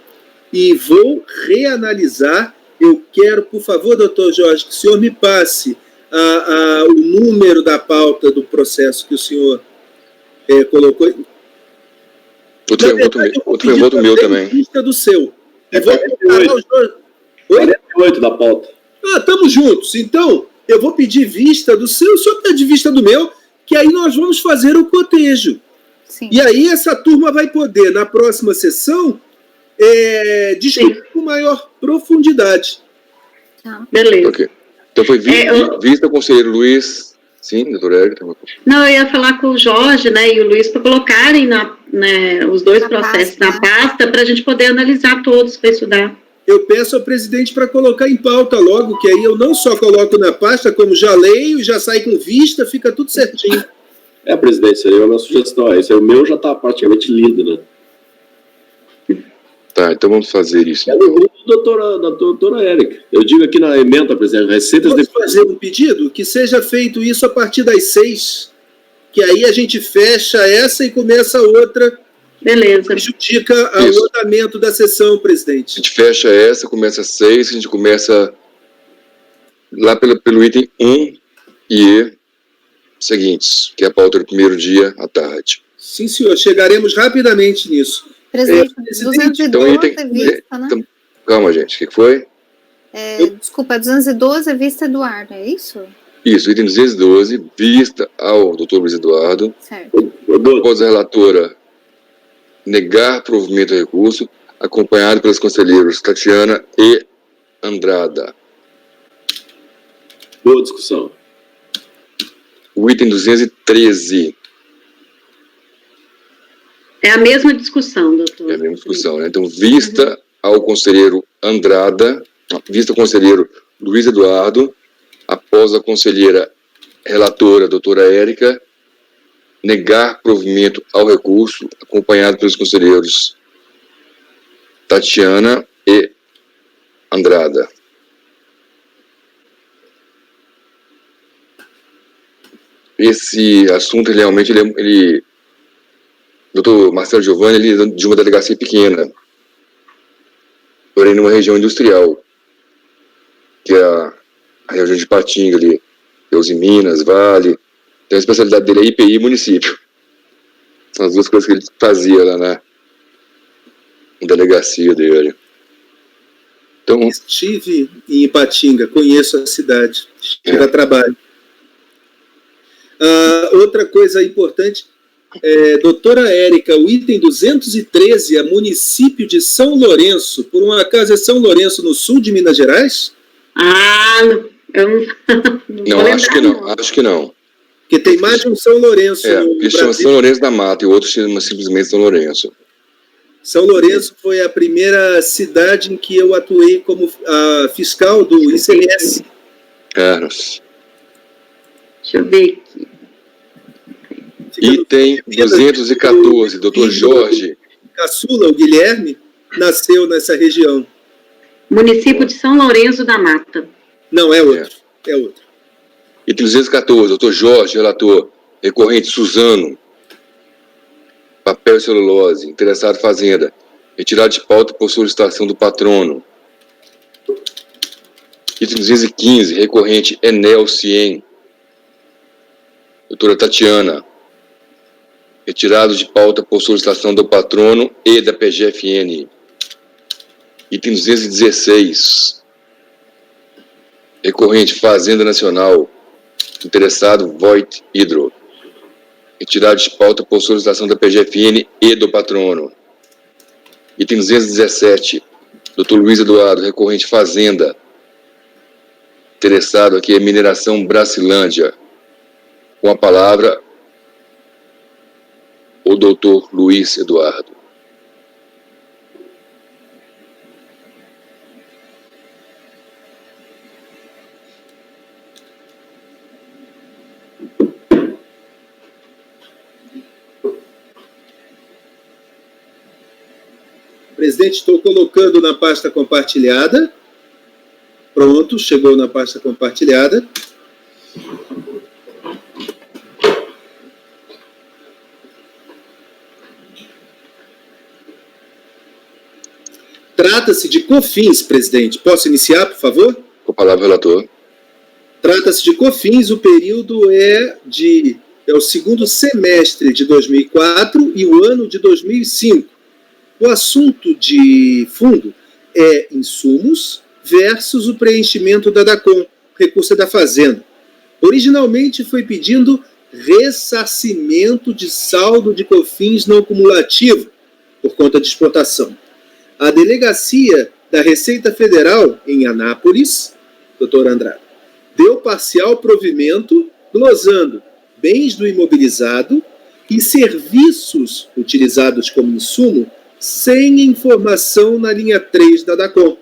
e vou reanalisar. Eu quero, por favor, doutor Jorge, que o senhor me passe o número da pauta do processo que o senhor colocou... Outro voto meu também. Vista do seu. E vou comparar os dois. 48 da pauta. Estamos juntos. Então, eu vou pedir vista do seu, o senhor pede vista do meu, que aí nós vamos fazer o cotejo. Sim. E aí essa turma vai poder, na próxima sessão, discutir com maior profundidade. Tá. Beleza. Ok. Então foi vista, conselheiro Luiz. Sim, doutor Érica. Não, eu ia falar com o Jorge, né, e o Luiz para colocarem os dois processos na pasta para a gente poder analisar todos para estudar. Eu peço ao presidente para colocar em pauta logo, que aí eu não só coloco na pasta, como já leio, já sai com vista, fica tudo certinho. Presidente, isso aí é a minha sugestão. Esse aí, o meu já está praticamente lido, né? Tá, então vamos fazer isso. É do grupo da doutora Érica. Eu digo aqui na emenda, presidente, receitas... Posso fazer um pedido? Que seja feito isso a partir das 6, que aí a gente fecha essa e começa a outra. Beleza. Prejudica o andamento da sessão, presidente. A gente fecha essa, começa às 6, a gente começa lá pelo item 1 e seguintes, que é a pauta do primeiro dia à tarde. Sim, senhor. Chegaremos rapidamente nisso. Presidente, 212 então, vista, né? Calma, gente, o que foi? Desculpa, 212 vista Eduardo, é isso? Isso, item 212, vista ao doutor Luiz Eduardo. Certo. Após a relatora negar provimento ao recurso, acompanhado pelos conselheiros Tatiana e Andrada. Boa discussão. O item 213. É a mesma discussão, doutor. É a mesma discussão, né? Então, vista ao conselheiro Andrada, vista ao conselheiro Luiz Eduardo, após a conselheira relatora, doutora Érica, negar provimento ao recurso, acompanhado pelos conselheiros Tatiana e Andrada. Esse assunto, realmente, doutor Marcelo Giovanni, ele é de uma delegacia pequena, porém numa região industrial, que é a região de Patinga ali, Deus em Minas, Vale. Então a especialidade dele é IPI e município. São as duas coisas que ele fazia lá na delegacia dele. Então, estive em Ipatinga, conheço a cidade, estive a trabalho. Outra coisa importante, doutora Érica, o item 213 é município de São Lourenço. Por um acaso é São Lourenço no sul de Minas Gerais? Eu não acho que não, acho que não. Porque tem mais de um São Lourenço no porque chama São Lourenço da Mata e outros chama simplesmente São Lourenço. São Lourenço foi a primeira cidade em que eu atuei como fiscal do ICMS. Carlos. Deixa eu ver aqui. Item 214, doutor Jorge. Caçula, o Guilherme, nasceu nessa região. Município de São Lourenço da Mata. Não, é outro. É outro. Item 214, doutor Jorge, relator. Recorrente Suzano. Papel e celulose. Interessado fazenda. Retirado de pauta por solicitação do patrono. Item 215, recorrente Enel Cien. Doutora Tatiana. Retirado de pauta por solicitação do patrono e da PGFN. Item 216. Recorrente Fazenda Nacional. Interessado Voit Hidro. Retirado de pauta por solicitação da PGFN e do patrono. Item 217. Dr. Luiz Eduardo, recorrente Fazenda. Interessado aqui é Mineração Bracilândia. Com a palavra, o Dr. Luiz Eduardo. Presidente, estou colocando na pasta compartilhada. Pronto, chegou na pasta compartilhada. Trata-se de COFINS, presidente. Posso iniciar, por favor? Com a palavra, relator. Trata-se de COFINS, o período é de é o segundo semestre de 2004 e o ano de 2005. O assunto de fundo é insumos versus o preenchimento da DACOM, recurso da Fazenda. Originalmente foi pedindo ressarcimento de saldo de COFINS não cumulativo por conta de exportação. A delegacia da Receita Federal em Anápolis, doutor Andrade, deu parcial provimento glosando bens do imobilizado e serviços utilizados como insumo sem informação na linha 3 da DACOM.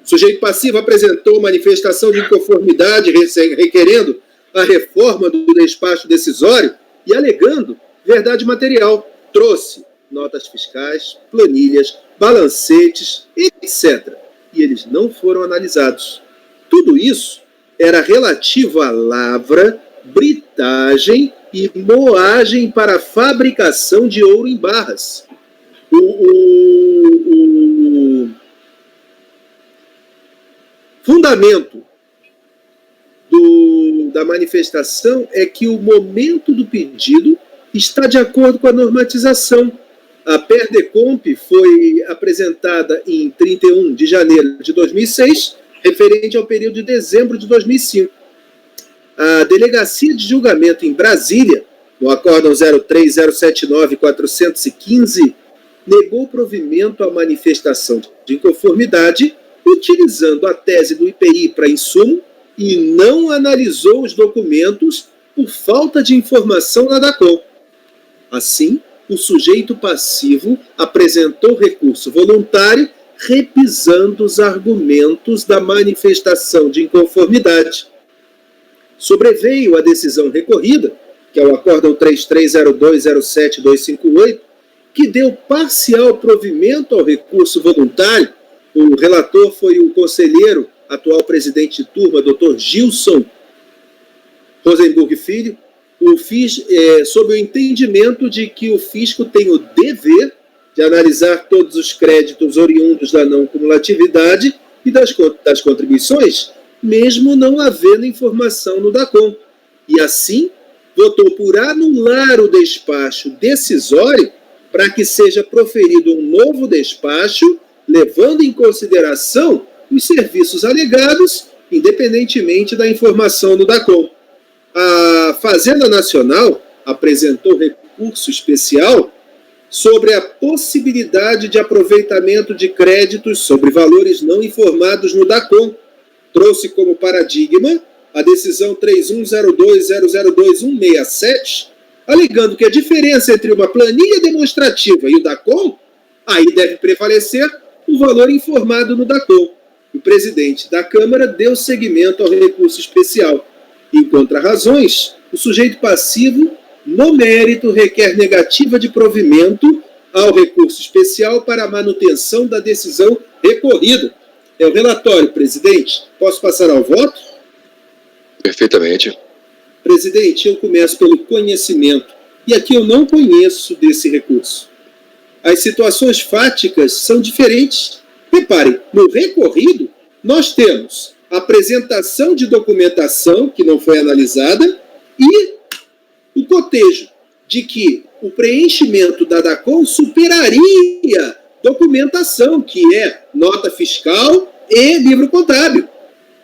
O sujeito passivo apresentou manifestação de inconformidade requerendo a reforma do despacho decisório e alegando verdade material. Trouxe notas fiscais, planilhas, balancetes, etc. E eles não foram analisados. Tudo isso era relativo à lavra, britagem e moagem para a fabricação de ouro em barras. O fundamento da manifestação é que o momento do pedido está de acordo com a normatização. A PERDECOMP foi apresentada em 31 de janeiro de 2006, referente ao período de dezembro de 2005. A Delegacia de Julgamento em Brasília, no Acórdão 03079-415, negou provimento à manifestação de inconformidade, utilizando a tese do IPI para insumo e não analisou os documentos por falta de informação na DACOM. Assim, o sujeito passivo apresentou recurso voluntário repisando os argumentos da manifestação de inconformidade. Sobreveio a decisão recorrida, que é o Acórdão 330207-258, que deu parcial provimento ao recurso voluntário. O relator foi o conselheiro, atual presidente de turma, Dr. Gilson Rosenburg Filho, sob o entendimento de que o fisco tem o dever de analisar todos os créditos oriundos da não cumulatividade e das contribuições, mesmo não havendo informação no DACOM. E assim, votou por anular o despacho decisório para que seja proferido um novo despacho, levando em consideração os serviços alegados, independentemente da informação no DACOM. A Fazenda Nacional apresentou recurso especial sobre a possibilidade de aproveitamento de créditos sobre valores não informados no DACOM. Trouxe como paradigma a decisão 3102002167, alegando que a diferença entre uma planilha demonstrativa e o DACOM, aí deve prevalecer o valor informado no DACOM. O presidente da Câmara deu seguimento ao recurso especial. Em contrarrazões, o sujeito passivo, no mérito, requer negativa de provimento ao recurso especial para a manutenção da decisão recorrida. É o relatório, presidente. Posso passar ao voto? Perfeitamente. Presidente, eu começo pelo conhecimento. E aqui eu não conheço desse recurso. As situações fáticas são diferentes. Reparem, no recorrido, nós temos apresentação de documentação que não foi analisada e o cotejo de que o preenchimento da DACOM superaria documentação, que é nota fiscal e livro contábil.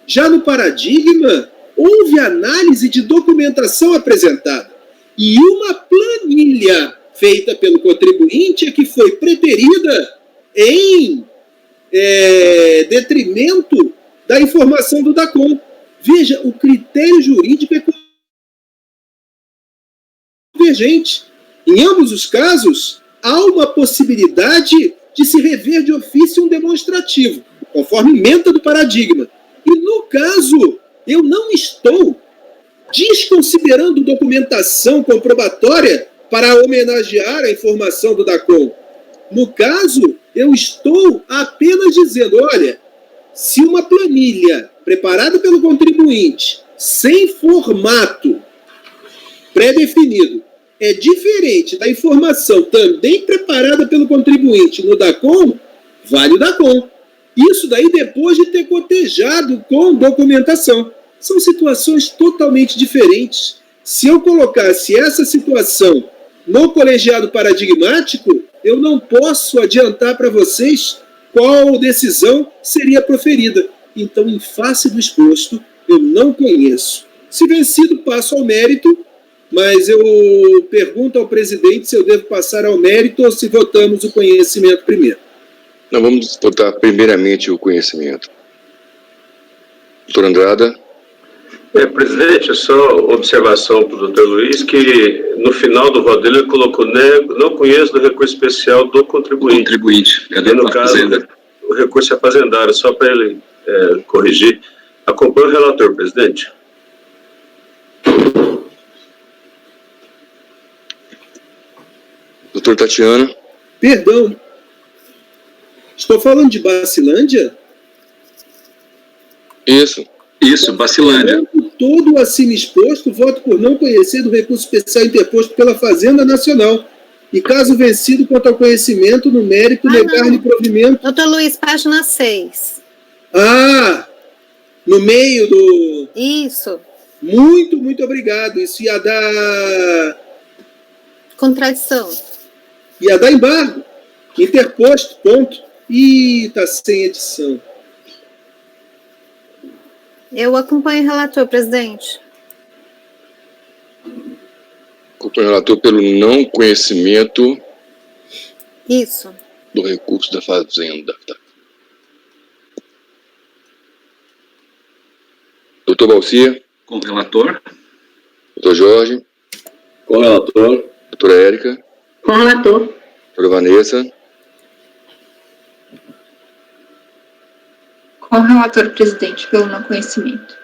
Já no paradigma, houve análise de documentação apresentada e uma planilha feita pelo contribuinte que foi preterida em detrimento da informação do DACOM. Veja, o critério jurídico é convergente. Em ambos os casos, há uma possibilidade de se rever de ofício um demonstrativo, conforme ementa do paradigma. E, no caso, eu não estou desconsiderando documentação comprobatória para homenagear a informação do DACOM. No caso, eu estou apenas dizendo, olha, se uma planilha preparada pelo contribuinte, sem formato pré-definido, é diferente da informação também preparada pelo contribuinte no DACOM, vale o DACOM. Isso daí depois de ter cotejado com documentação. São situações totalmente diferentes. Se eu colocasse essa situação no colegiado paradigmático, eu não posso adiantar para vocês qual decisão seria proferida. Então, em face do exposto, eu não conheço. Se vencido, passo ao mérito, mas eu pergunto ao presidente se eu devo passar ao mérito ou se votamos o conhecimento primeiro. Nós vamos votar primeiramente o conhecimento. Doutor Andrada. Presidente, só observação para o doutor Luiz, que no final do voto dele ele colocou não conheço do recurso especial do contribuinte. É E no caso, o recurso é fazendário, só para ele corrigir. Acompanha o relator, presidente. Doutor Tatiana. Perdão. Estou falando de Bacilândia? Isso, Bacilândia. Todo o acima exposto, voto por não conhecer do recurso especial interposto pela Fazenda Nacional. E caso vencido quanto ao conhecimento, no mérito, negar-lhe provimento. Doutor Luiz, página 6. Ah! No meio do... Isso. Muito obrigado. Isso ia dar... Contradição. Ia dar embargo. Interposto, ponto. Ih, tá sem edição. Eu acompanho o relator, presidente. Acompanho o relator pelo não conhecimento. Isso. Do recurso da Fazenda. Tá. Doutor Balcia. Com o relator. Doutor Jorge. Com o relator. Doutora Érica. Com o relator. Doutora Vanessa. Com o relator, presidente, pelo não conhecimento.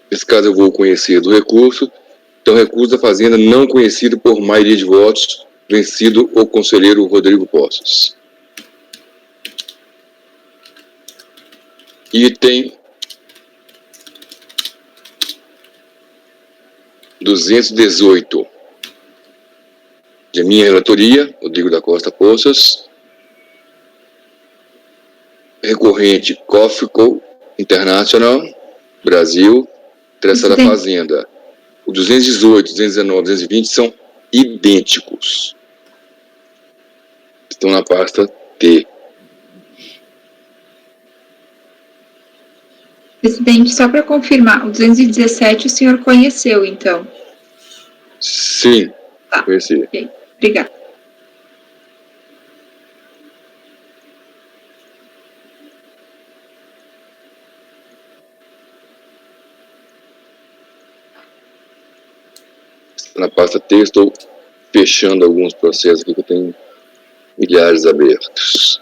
Nesse caso, eu vou conhecer do recurso. Então, recurso da Fazenda não conhecido por maioria de votos, vencido o conselheiro Rodrigo Poços. Item 218. De minha relatoria, Rodrigo da Costa Poços. Recorrente Cofco International, Brasil, Terceira Fazenda. O 218, 219, 220 são idênticos. Estão na pasta T. Presidente, só para confirmar, o 217 o senhor conheceu, então? Sim, conheci. Ok, obrigada. Na pasta T, estou fechando alguns processos aqui que eu tenho milhares abertos.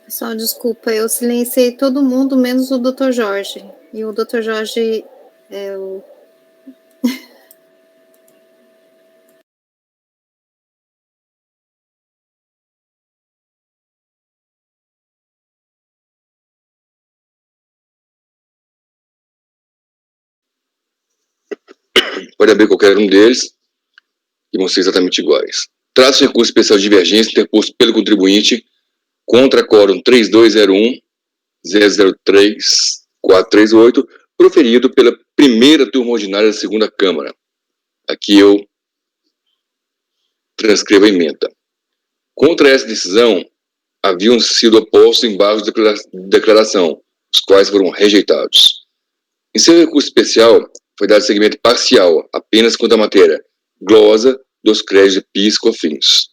Pessoal, desculpa, eu silenciei todo mundo, menos o Dr. Jorge. E o Dr. Jorge é o... Pode abrir qualquer um deles e vão ser exatamente iguais. Trata-se de recurso especial de divergência interposto pelo contribuinte contra quórum 3201-003-438, proferido pela primeira turma ordinária da segunda Câmara. Aqui eu transcrevo a emenda. Contra essa decisão, haviam sido opostos embargos de declaração, os quais foram rejeitados. Em seu recurso especial, foi dado seguimento parcial, apenas quanto à matéria, glosa dos créditos de PIS e COFINS.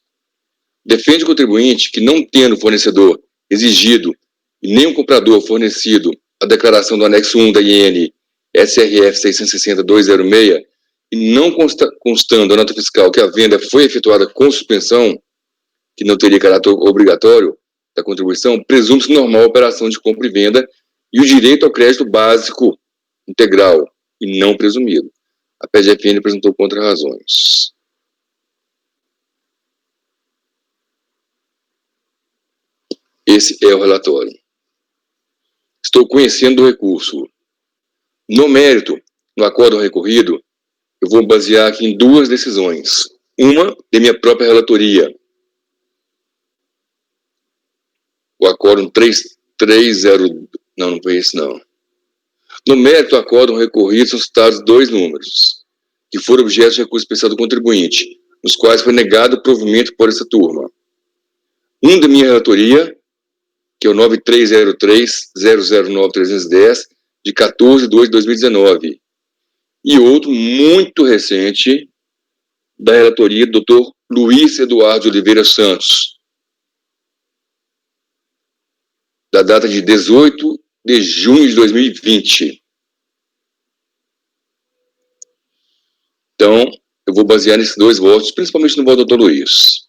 Defende o contribuinte que, não tendo fornecedor exigido e nem o comprador fornecido a declaração do anexo 1 da IN SRF 660-206 e não constando a nota fiscal que a venda foi efetuada com suspensão, que não teria caráter obrigatório da contribuição, presume-se normal a operação de compra e venda e o direito ao crédito básico integral e não presumido. A PGFN apresentou contra-razões. Esse é o relatório. Estou conhecendo o recurso. No mérito, no acórdão recorrido, eu vou basear aqui em duas decisões. Uma de minha própria relatoria. O acórdão 330... Não foi esse, não. No mérito do acórdão recorrido são citados dois números, que foram objeto de recurso especial do contribuinte, nos quais foi negado o provimento por essa turma. Um da minha relatoria, que é o 9303-009-310, de 14/2/2019, e outro muito recente, da relatoria do Dr. Luiz Eduardo de Oliveira Santos, da data de 18 de junho de 2020. Então, eu vou basear nesses dois votos, principalmente no voto do Dr. Luiz.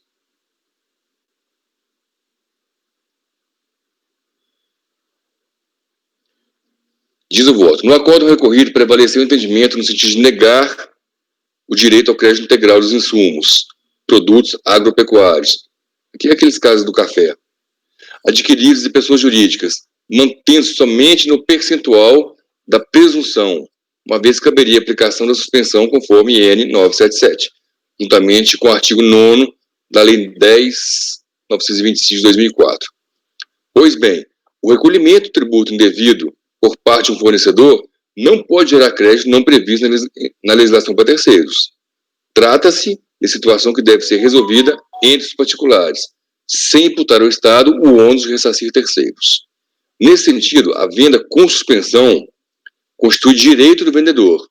Diz o voto. No acórdão recorrido, prevaleceu o entendimento no sentido de negar o direito ao crédito integral dos insumos, produtos agropecuários, aqui é aqueles casos do café, adquiridos de pessoas jurídicas, mantendo-se somente no percentual da presunção, uma vez que caberia a aplicação da suspensão conforme IN 977, juntamente com o artigo 9º da Lei 10.925 de 2004. Pois bem, o recolhimento do tributo indevido por parte de um fornecedor não pode gerar crédito não previsto na legislação para terceiros. Trata-se de situação que deve ser resolvida entre os particulares, sem imputar ao Estado o ônus de ressarcir terceiros. Nesse sentido, a venda com suspensão constitui direito do vendedor,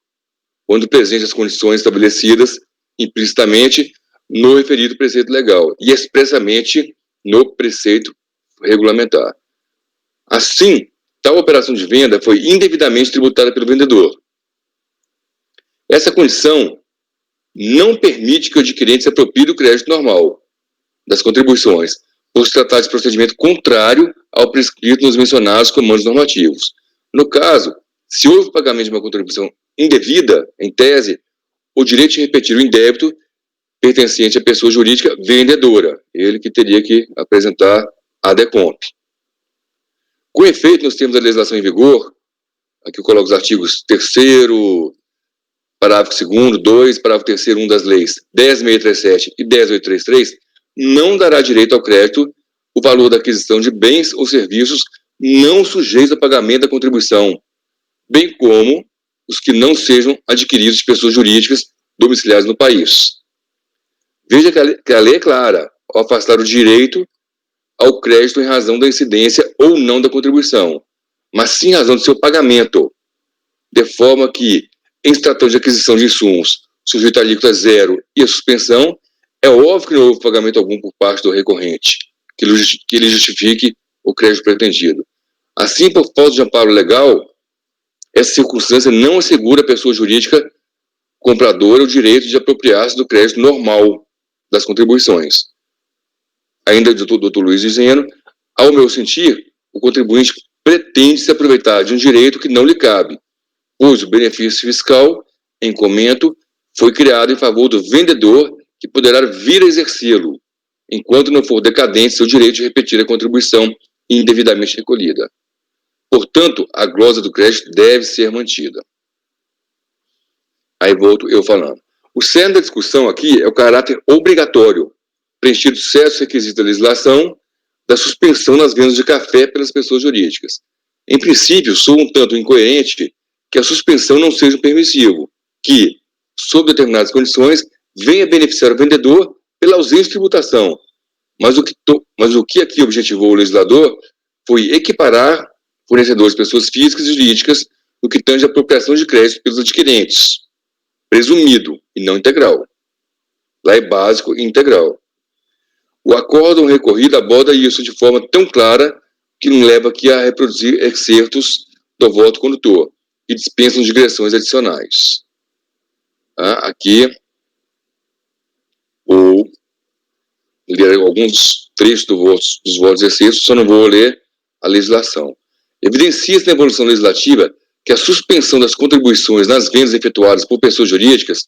quando presente as condições estabelecidas implicitamente no referido preceito legal e expressamente no preceito regulamentar. Assim, tal operação de venda foi indevidamente tributada pelo vendedor. Essa condição não permite que o adquirente se aproprie do crédito normal das contribuições, por se tratar de procedimento contrário ao prescrito nos mencionados comandos normativos. No caso, se houve pagamento de uma contribuição indevida, em tese, o direito de repetir o indébito pertencente à pessoa jurídica vendedora, ele que teria que apresentar a DECOMP. Com efeito, nos termos da legislação em vigor, aqui eu coloco os artigos 3º, parágrafo 2º, 2, parágrafo 3º, 1 das leis 10.637 e 10.833, não dará direito ao crédito o valor da aquisição de bens ou serviços não sujeitos a pagamento da contribuição, bem como os que não sejam adquiridos de pessoas jurídicas domiciliadas no país. Veja que a lei é clara ao afastar o direito ao crédito em razão da incidência ou não da contribuição, mas sim em razão do seu pagamento, de forma que, em se tratando de aquisição de insumos sujeito à alíquota zero e a suspensão, é óbvio que não houve pagamento algum por parte do recorrente, que ele justifique o crédito pretendido. Assim, por falta de amparo legal, essa circunstância não assegura à pessoa jurídica compradora o direito de apropriar-se do crédito normal das contribuições. Ainda do Dr. Luiz dizendo, ao meu sentir, o contribuinte pretende se aproveitar de um direito que não lhe cabe, pois o benefício fiscal, em comento, foi criado em favor do vendedor que poderá vir a exercê-lo, enquanto não for decadente seu direito de repetir a contribuição indevidamente recolhida. Portanto, a glosa do crédito deve ser mantida. Aí volto eu falando. O centro da discussão aqui é o caráter obrigatório, preenchido certos requisitos da legislação, da suspensão nas vendas de café pelas pessoas jurídicas. Em princípio, sou um tanto incoerente que a suspensão não seja permissivo, que, sob determinadas condições, venha beneficiar o vendedor pela ausência de tributação. Mas o que aqui objetivou o legislador foi equiparar fornecedores de pessoas físicas e jurídicas no que tange a apropriação de crédito pelos adquirentes, presumido e não integral. Lá é básico e integral. O acórdão recorrido aborda isso de forma tão clara que não leva aqui a reproduzir excertos do voto condutor, que dispensam digressões adicionais. Aqui, vou ler alguns trechos dos votos excertos, só não vou ler a legislação. Evidencia-se na evolução legislativa que a suspensão das contribuições nas vendas efetuadas por pessoas jurídicas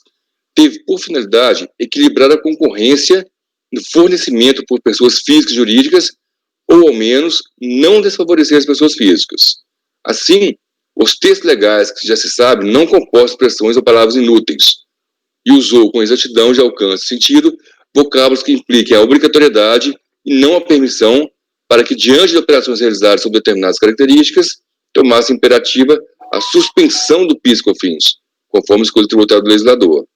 teve por finalidade equilibrar a concorrência no fornecimento por pessoas físicas e jurídicas ou ao menos não desfavorecer as pessoas físicas. Assim, os textos legais que já se sabe não comportam expressões ou palavras inúteis, e usou com exatidão de alcance e sentido vocábulos que impliquem a obrigatoriedade e não a permissão, para que, diante de operações realizadas sob determinadas características, tomasse imperativa a suspensão do PIS/COFINS, conforme escolha tributária do legislador.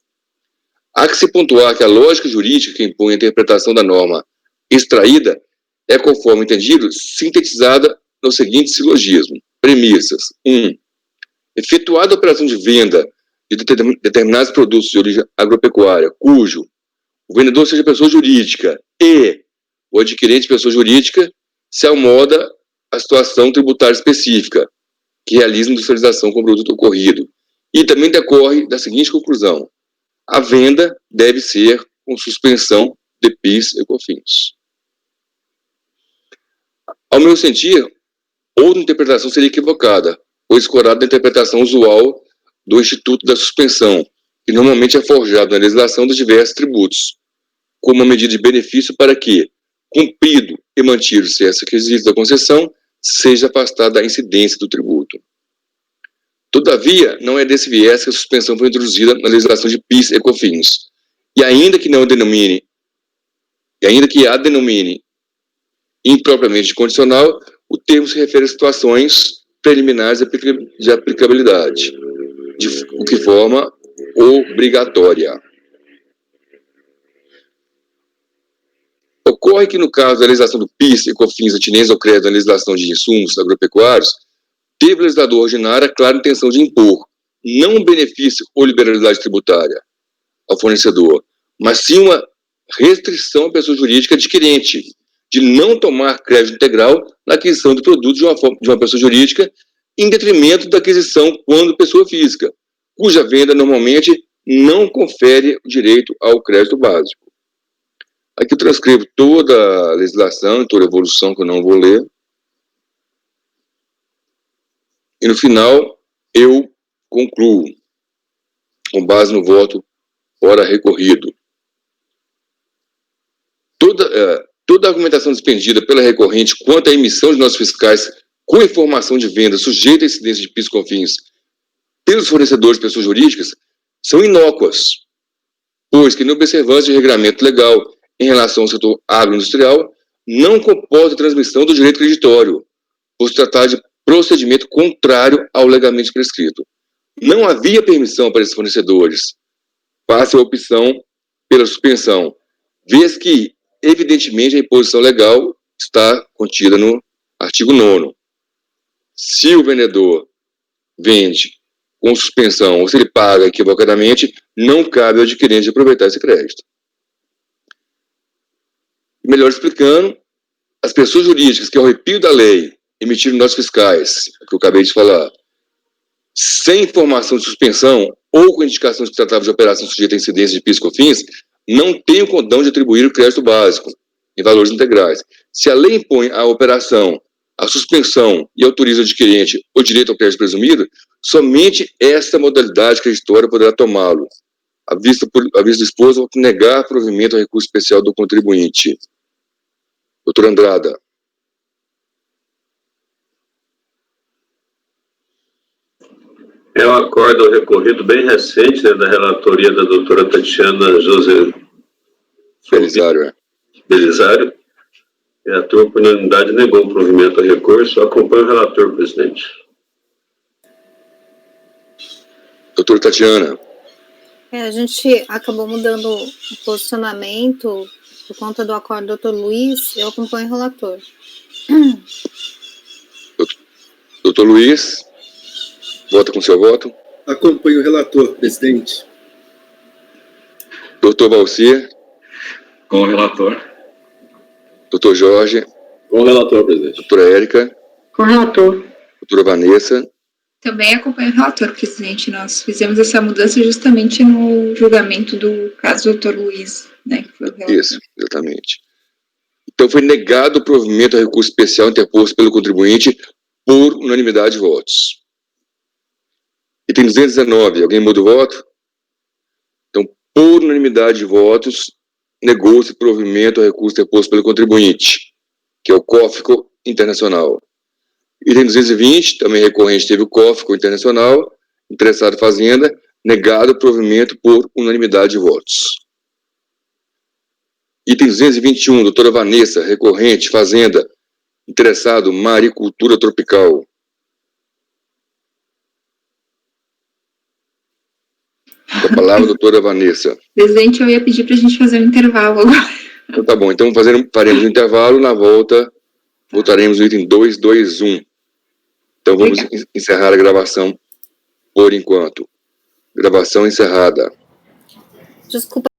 Há que se pontuar que a lógica jurídica que impõe a interpretação da norma extraída é, conforme entendido, sintetizada no seguinte silogismo. Premissas. 1. Efetuada a operação de venda de determinados produtos de origem agropecuária, cujo o vendedor seja pessoa jurídica e o adquirente pessoa jurídica, se almoda a situação tributária específica que realiza industrialização com o produto ocorrido. E também decorre da seguinte conclusão: a venda deve ser com suspensão de PIS e COFINS. Ao meu sentir, outra interpretação seria equivocada, ou escorada da interpretação usual do Instituto da Suspensão, que normalmente é forjado na legislação dos diversos tributos, como uma medida de benefício para que, cumprido e mantido-se esse requisito da concessão, seja afastada a incidência do tributo. Todavia, não é desse viés que a suspensão foi introduzida na legislação de PIS e COFINS, e ainda que a denomine impropriamente condicional, o termo se refere a situações preliminares de aplicabilidade, o que forma obrigatória. Ocorre que, no caso da legislação do PIS e COFINS atinentes ao crédito da legislação de insumos agropecuários, teve o legislador ordinário a clara intenção de impor não um benefício ou liberalidade tributária ao fornecedor, mas sim uma restrição à pessoa jurídica adquirente de não tomar crédito integral na aquisição do produto de uma pessoa jurídica em detrimento da aquisição quando pessoa física, cuja venda normalmente não confere o direito ao crédito básico. Aqui eu transcrevo toda a legislação, toda a evolução que eu não vou ler. E no final, eu concluo, com base no voto ora recorrido. Toda a argumentação despendida pela recorrente quanto à emissão de notas fiscais com informação de venda sujeita a incidência de PIS e COFINS pelos fornecedores de pessoas jurídicas são inócuas, pois que, na observância de regramento legal em relação ao setor agroindustrial, não comporta a transmissão do direito creditório, por se tratar de procedimento contrário ao legalmente prescrito. Não havia permissão para esses fornecedores, face a opção pela suspensão, vez que, evidentemente, a imposição legal está contida no artigo 9º. Se o vendedor vende com suspensão ou se ele paga equivocadamente, não cabe ao adquirente aproveitar esse crédito. Melhor explicando, as pessoas jurídicas que, ao arrepio da lei, emitiram notas fiscais, que eu acabei de falar, sem informação de suspensão ou com indicação de que tratava de operação sujeita a incidência de PIS e COFINS, não tem o condão de atribuir o crédito básico em valores integrais. Se a lei impõe à operação a suspensão e autoriza o adquirente o direito ao crédito presumido, somente esta modalidade creditória poderá tomá-lo, à vista do exposto, ao negar provimento ao recurso especial do contribuinte. Doutor Andrada. É um acordo recorrido bem recente, né, da relatoria da doutora Tatiana José Belisário. E a turma, por unanimidade, negou o provimento ao recurso. Acompanho o relator, presidente. Doutora Tatiana. A gente acabou mudando o posicionamento por conta do acordo do doutor Luiz. Eu acompanho o relator. Doutor Luiz, vota com seu voto. Acompanho o relator, presidente. Doutor Valcir. Com o relator. Doutor Jorge. Com o relator, presidente. Doutora Érica. Com o relator. Doutora Vanessa. Também acompanho o relator, presidente. Nós fizemos essa mudança justamente no julgamento do caso do doutor Luiz, né, que foi o relator. Isso, exatamente. Então, foi negado o provimento ao recurso especial interposto pelo contribuinte por unanimidade de votos. Item 219, alguém muda o voto? Então, por unanimidade de votos, negou-se provimento ao recurso interposto pelo contribuinte. que é o COFCO Internacional. Item 220, também recorrente, teve o COFCO Internacional, interessado em fazenda, negado o provimento por unanimidade de votos. Item 221, doutora Vanessa, recorrente, fazenda, interessado, maricultura tropical. Com a palavra, doutora Vanessa. Presidente, eu ia pedir para a gente fazer um intervalo agora. Então tá bom, então faremos um intervalo, na volta votaremos o item 221. Então vamos encerrar a gravação por enquanto. Gravação encerrada. Desculpa.